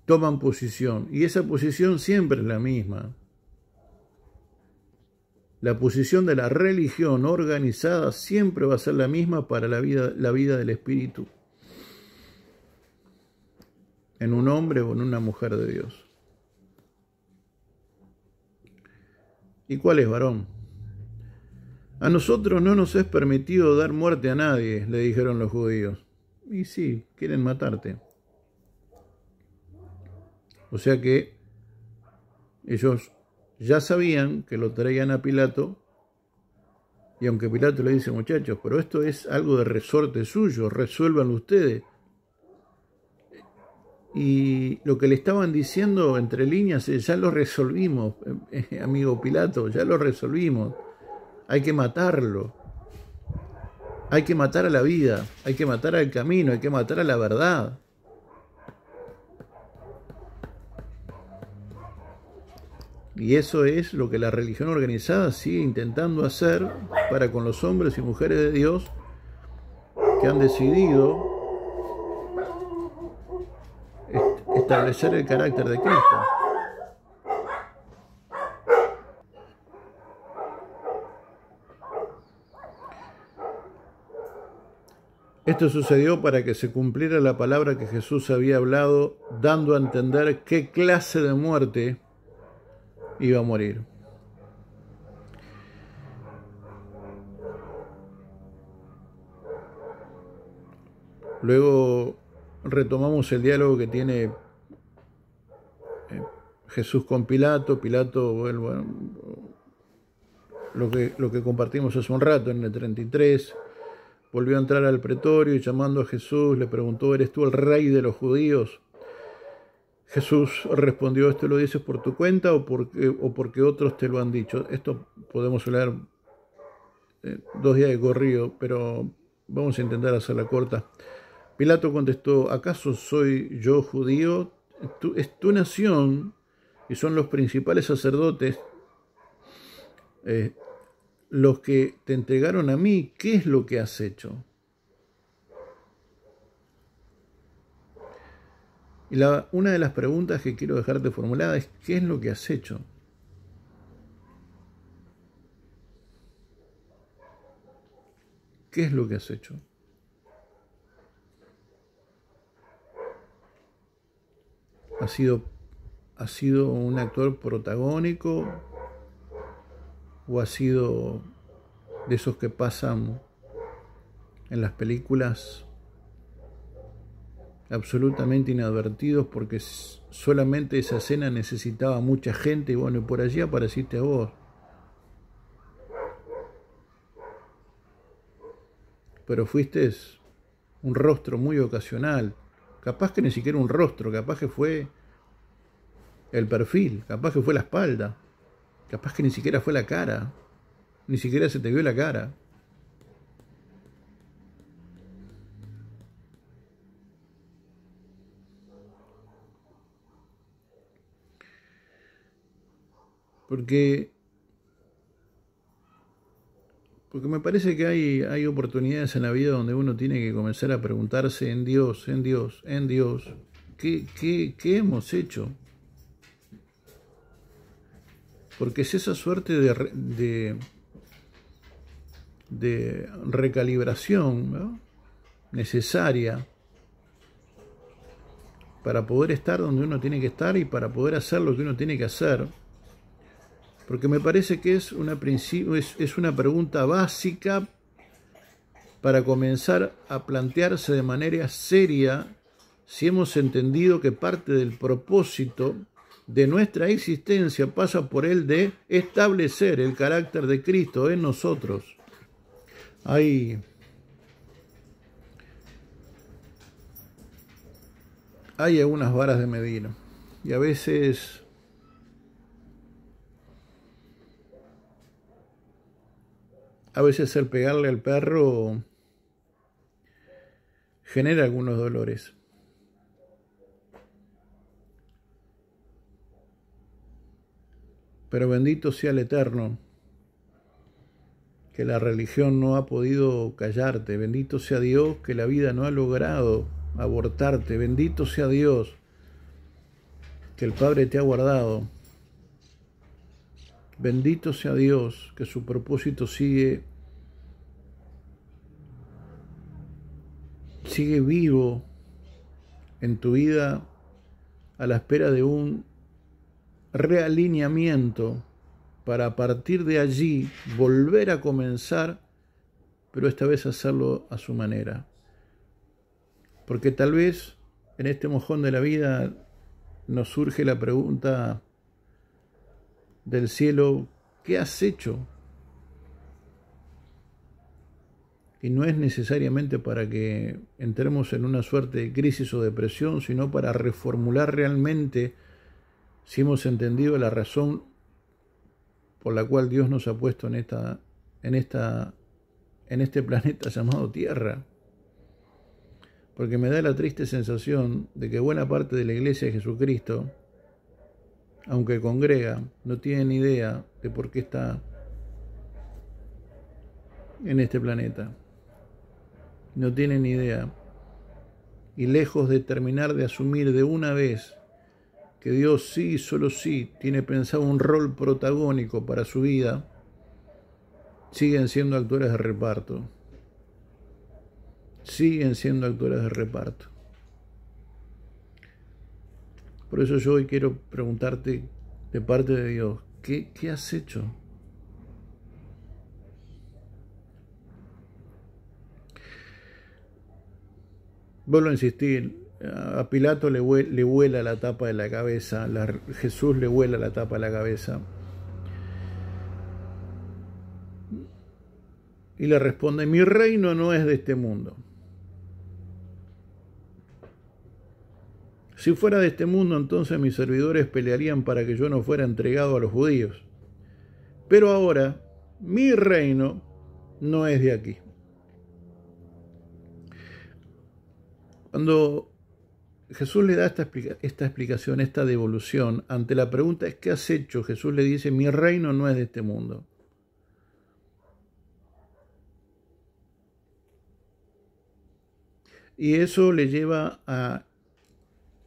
toman posición. Y esa posición siempre es la misma. La posición de la religión organizada siempre va a ser la misma para la vida del espíritu. En un hombre o en una mujer de Dios. ¿Y cuál es, varón? A nosotros no nos es permitido dar muerte a nadie, le dijeron los judíos. Y sí, quieren matarte. O sea que ellos ya sabían que lo traían a Pilato, y aunque Pilato le dice, muchachos, pero esto es algo de resorte suyo, resuélvanlo ustedes. Y lo que le estaban diciendo entre líneas es, ya lo resolvimos, amigo Pilato, ya lo resolvimos. Hay que matarlo. Hay que matar a la vida, hay que matar al camino, hay que matar a la verdad. Y eso es lo que la religión organizada sigue intentando hacer para con los hombres y mujeres de Dios que han decidido establecer el carácter de Cristo. Esto sucedió para que se cumpliera la palabra que Jesús había hablado, dando a entender qué clase de muerte iba a morir. Luego retomamos el diálogo que tiene Jesús con Pilato. Pilato, bueno, lo que compartimos hace un rato en el 33, volvió a entrar al pretorio y llamando a Jesús le preguntó: ¿eres tú el rey de los judíos? Jesús respondió: ¿esto lo dices por tu cuenta o porque otros te lo han dicho? Esto podemos leer 2 días de corrido, pero vamos a intentar hacerla corta. Pilato contestó: ¿acaso soy yo judío? Es tu nación y son los principales sacerdotes los que te entregaron a mí. ¿Qué es lo que has hecho? Y una de las preguntas que quiero dejarte formulada es: ¿qué es lo que has hecho? ¿Qué es lo que has hecho? ¿Has sido un actor protagónico o has sido de esos que pasan en las películas absolutamente inadvertidos porque solamente esa escena necesitaba mucha gente y bueno, por allí apareciste vos? Pero fuiste un rostro muy ocasional, capaz que ni siquiera un rostro, capaz que fue el perfil, capaz que fue la espalda, capaz que ni siquiera fue la cara, ni siquiera se te vio la cara. Porque me parece que hay oportunidades en la vida donde uno tiene que comenzar a preguntarse en Dios, ¿qué hemos hecho? Porque es esa suerte de recalibración, ¿no?, necesaria para poder estar donde uno tiene que estar y para poder hacer lo que uno tiene que hacer. Porque me parece que es una pregunta básica para comenzar a plantearse de manera seria si hemos entendido que parte del propósito de nuestra existencia pasa por el de establecer el carácter de Cristo en nosotros. Hay algunas varas de medir y a veces el pegarle al perro genera algunos dolores. Pero bendito sea el Eterno, que la religión no ha podido callarte. Bendito sea Dios, que la vida no ha logrado abortarte. Bendito sea Dios, que el Padre te ha guardado. Bendito sea Dios, que su propósito sigue vivo en tu vida a la espera de un realineamiento para a partir de allí volver a comenzar, pero esta vez hacerlo a su manera. Porque tal vez en este mojón de la vida nos surge la pregunta del cielo: ¿qué has hecho? Y no es necesariamente para que entremos en una suerte de crisis o depresión, sino para reformular realmente si hemos entendido la razón por la cual Dios nos ha puesto en este planeta llamado Tierra. Porque me da la triste sensación de que buena parte de la Iglesia de Jesucristo, aunque congrega, no tiene ni idea de por qué está en este planeta. No tiene ni idea. Y lejos de terminar de asumir de una vez que Dios sí, solo sí, tiene pensado un rol protagónico para su vida, siguen siendo actores de reparto. siguen siendo actores de reparto. Por eso yo hoy quiero preguntarte de parte de Dios, ¿qué has hecho? Vuelvo a insistir, a Pilato le vuela la tapa de la cabeza, Jesús le vuela la tapa de la cabeza. Y le responde, mi reino no es de este mundo. Si fuera de este mundo, entonces mis servidores pelearían para que yo no fuera entregado a los judíos. Pero ahora, mi reino no es de aquí. Cuando Jesús le da esta explicación, esta devolución, ante la pregunta ¿qué has hecho? Jesús le dice, mi reino no es de este mundo. Y eso le lleva a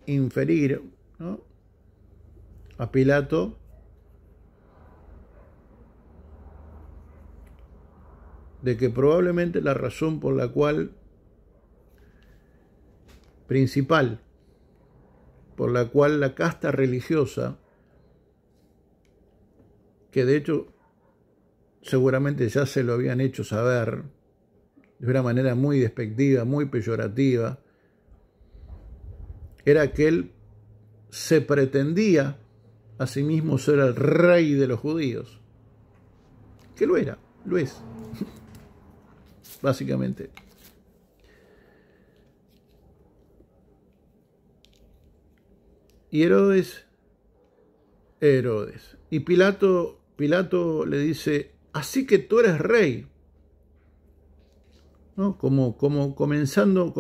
inferir, ¿no?, a Pilato de que probablemente la razón por la cual principal, por la cual la casta religiosa, que de hecho seguramente ya se lo habían hecho saber de una manera muy despectiva, muy peyorativa, era que él se pretendía a sí mismo ser el rey de los judíos, que lo era, lo es, básicamente. Y Herodes, y Pilato le dice, así que tú eres rey, ¿no? Como comenzando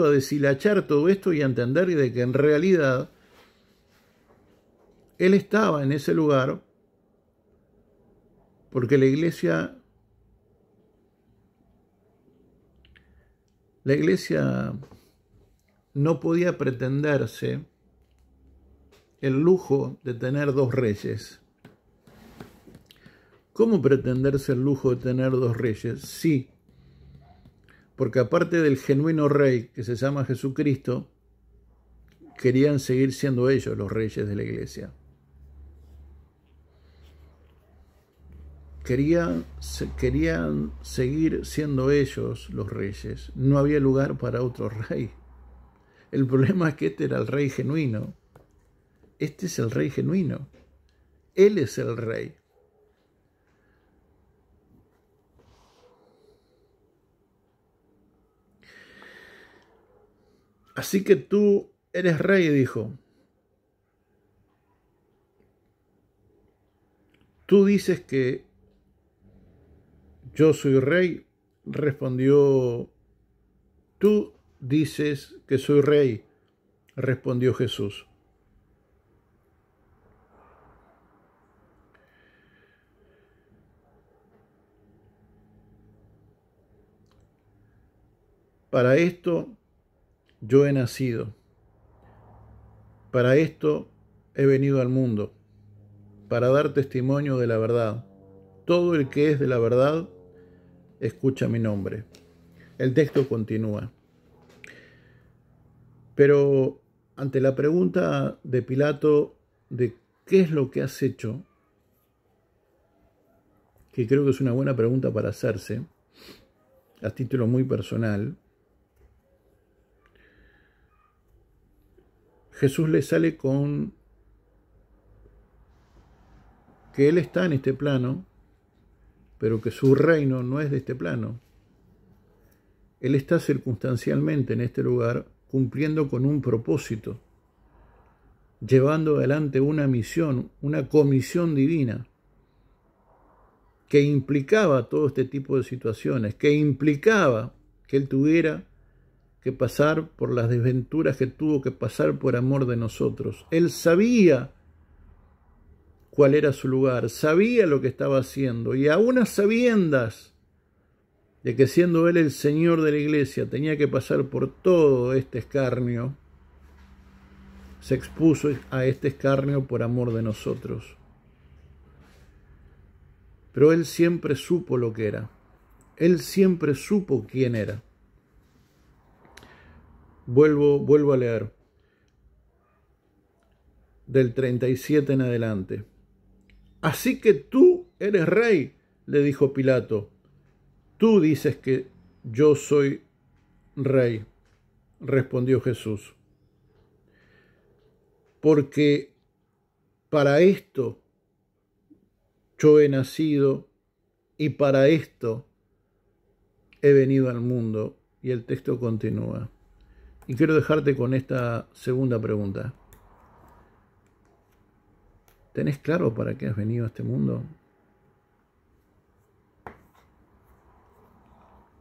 a deshilachar todo esto y a entender de que en realidad él estaba en ese lugar porque la iglesia no podía pretenderse el lujo de tener dos reyes. ¿Cómo pretenderse el lujo de tener dos reyes? Sí, porque aparte del genuino rey que se llama Jesucristo, querían seguir siendo ellos los reyes de la iglesia. Querían seguir siendo ellos los reyes. No había lugar para otro rey. El problema es que este era el rey genuino. Este es el rey genuino. Él es el rey. Así que tú eres rey, dijo. Tú dices que yo soy rey, respondió. Tú dices que soy rey, respondió Jesús. Para esto yo he nacido. Para esto he venido al mundo, para dar testimonio de la verdad. Todo el que es de la verdad, escucha mi nombre. El texto continúa. Pero ante la pregunta de Pilato de qué es lo que has hecho, que creo que es una buena pregunta para hacerse, a título muy personal, Jesús le sale con que Él está en este plano, pero que su reino no es de este plano. Él está circunstancialmente en este lugar cumpliendo con un propósito, llevando adelante una misión, una comisión divina, que implicaba todo este tipo de situaciones, que implicaba que Él tuviera que pasar por las desventuras que tuvo que pasar por amor de nosotros. Él sabía cuál era su lugar, sabía lo que estaba haciendo, y aún a sabiendas de que siendo Él el Señor de la iglesia tenía que pasar por todo este escarnio, se expuso a este escarnio por amor de nosotros. Pero Él siempre supo lo que era. Él siempre supo quién era. Vuelvo a leer. Del 37 en adelante. Así que tú eres rey, le dijo Pilato. Tú dices que yo soy rey, respondió Jesús. Porque para esto yo he nacido y para esto he venido al mundo. Y el texto continúa. Y quiero dejarte con esta segunda pregunta. ¿Tenés claro para qué has venido a este mundo?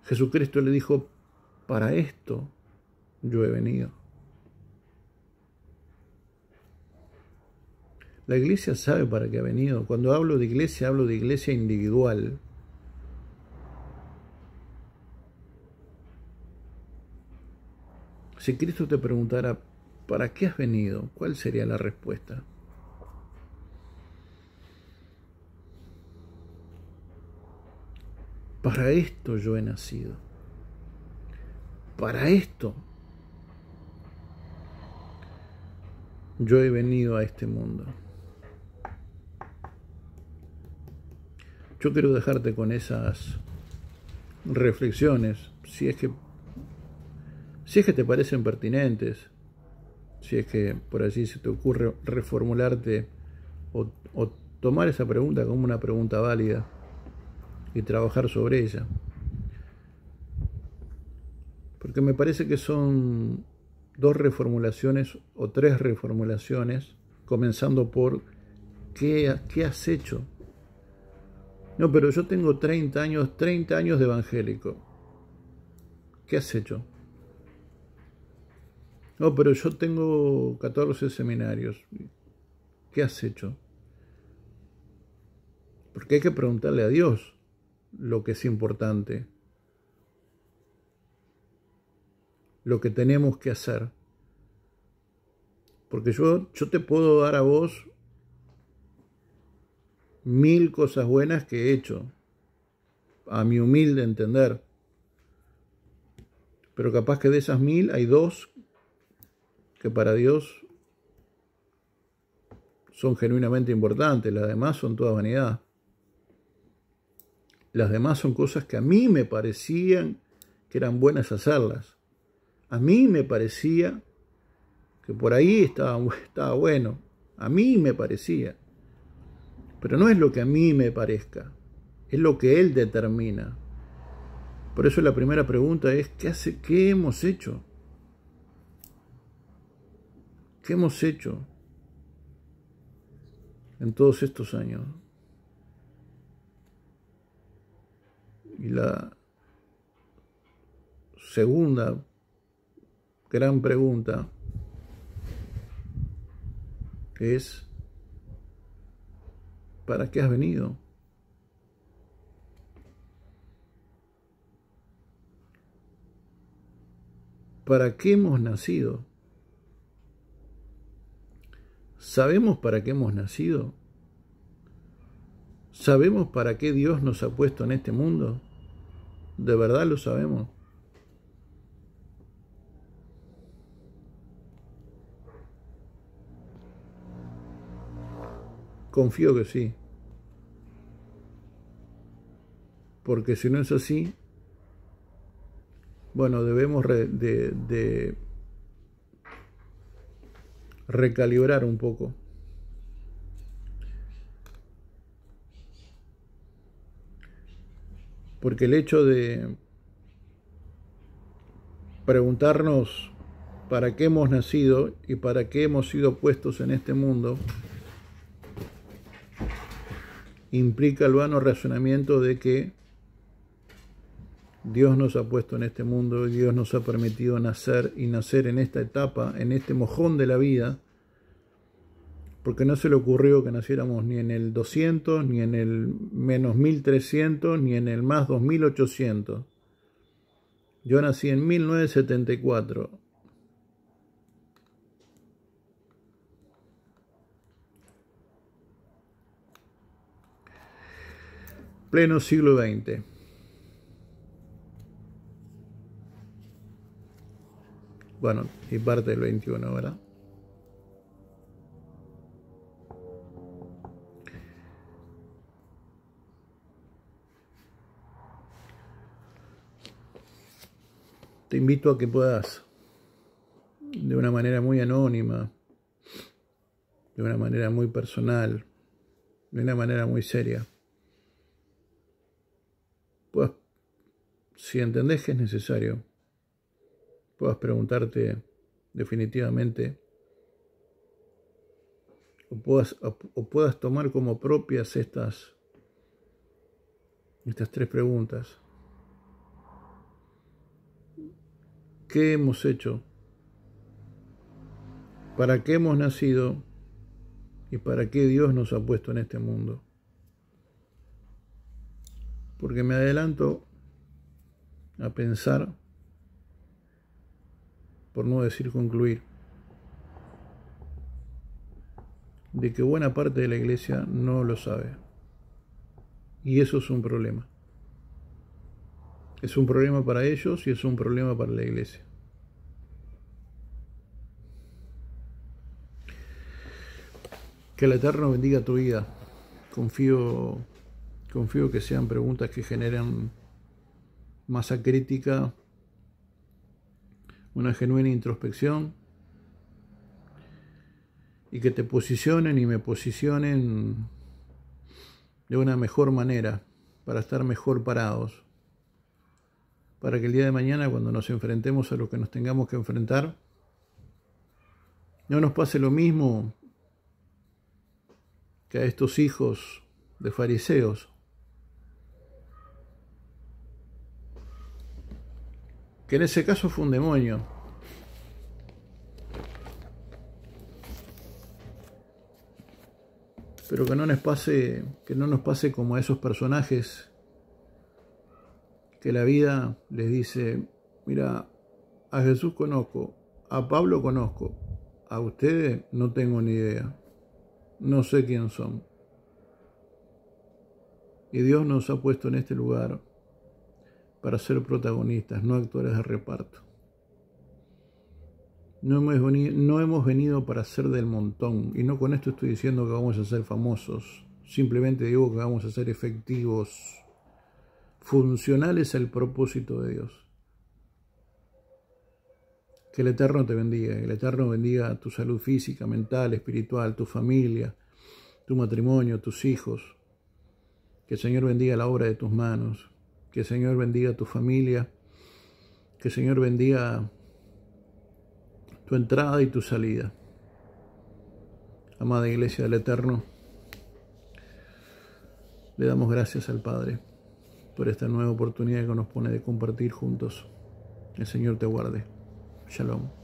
Jesucristo le dijo, para esto yo he venido. La iglesia sabe para qué ha venido. Cuando hablo de iglesia individual. Si Cristo te preguntara, ¿para qué has venido? ¿Cuál sería la respuesta? Para esto yo he nacido. Para esto yo he venido a este mundo. Yo quiero dejarte con esas reflexiones, si es que te parecen pertinentes, si es que por allí se te ocurre reformularte o tomar esa pregunta como una pregunta válida y trabajar sobre ella. Porque me parece que son 2 reformulaciones o 3 reformulaciones, comenzando por ¿qué has hecho? No, pero yo tengo 30 años de evangélico. ¿Qué has hecho? No, pero yo tengo 14 seminarios. ¿Qué has hecho? Porque hay que preguntarle a Dios lo que es importante, lo que tenemos que hacer. Porque yo te puedo dar a vos 1000 cosas buenas que he hecho, a mi humilde entender. Pero capaz que de esas 1000 hay 2 que para Dios son genuinamente importantes. Las demás son toda vanidad. Las demás son cosas que a mí me parecían que eran buenas hacerlas. A mí me parecía que por ahí estaba bueno. A mí me parecía. Pero no es lo que a mí me parezca. Es lo que Él determina. Por eso la primera pregunta es, ¿qué hemos hecho? ¿Qué hemos hecho en todos estos años? Y la segunda gran pregunta es, ¿para qué has venido? ¿Para qué hemos nacido? ¿Sabemos para qué hemos nacido? ¿Sabemos para qué Dios nos ha puesto en este mundo? ¿De verdad lo sabemos? Confío que sí. Porque si no es así, bueno, debemos de recalibrar un poco. Porque el hecho de preguntarnos para qué hemos nacido y para qué hemos sido puestos en este mundo implica el vano razonamiento de que Dios nos ha puesto en este mundo y Dios nos ha permitido nacer y nacer en esta etapa, en este mojón de la vida, porque no se le ocurrió que naciéramos ni en el 200, ni en el menos 1300, ni en el más 2800. Yo nací en 1974. Pleno siglo XX. Bueno, y parte del 21, ¿verdad? Te invito a que puedas, de una manera muy anónima, de una manera muy personal, de una manera muy seria, puedas, si entendés que es necesario, puedas preguntarte definitivamente, o puedas tomar como propias estas 3 preguntas. ¿Qué hemos hecho? ¿Para qué hemos nacido? ¿Y para qué Dios nos ha puesto en este mundo? Porque me adelanto a pensar, por no decir concluir, de que buena parte de la iglesia no lo sabe. Y eso es un problema. Es un problema para ellos y es un problema para la iglesia. Que el Eterno bendiga tu vida. Confío que sean preguntas que generen masa crítica, una genuina introspección, y que te posicionen y me posicionen de una mejor manera, para estar mejor parados, para que el día de mañana, cuando nos enfrentemos a lo que nos tengamos que enfrentar, no nos pase lo mismo que a estos hijos de fariseos, que en ese caso fue un demonio, pero que no nos pase como a esos personajes que la vida les dice: mira, a Jesús conozco, a Pablo conozco, a ustedes no tengo ni idea, no sé quién son. Y Dios nos ha puesto en este lugar para ser protagonistas, no actores de reparto. No hemos venido para ser del montón, y no con esto estoy diciendo que vamos a ser famosos, simplemente digo que vamos a ser efectivos, funcionales al propósito de Dios. Que el Eterno te bendiga, que el Eterno bendiga tu salud física, mental, espiritual, tu familia, tu matrimonio, tus hijos. Que el Señor bendiga la obra de tus manos, que el Señor bendiga tu familia, que el Señor bendiga tu entrada y tu salida. Amada Iglesia del Eterno, le damos gracias al Padre por esta nueva oportunidad que nos pone de compartir juntos. El Señor te guarde. Shalom.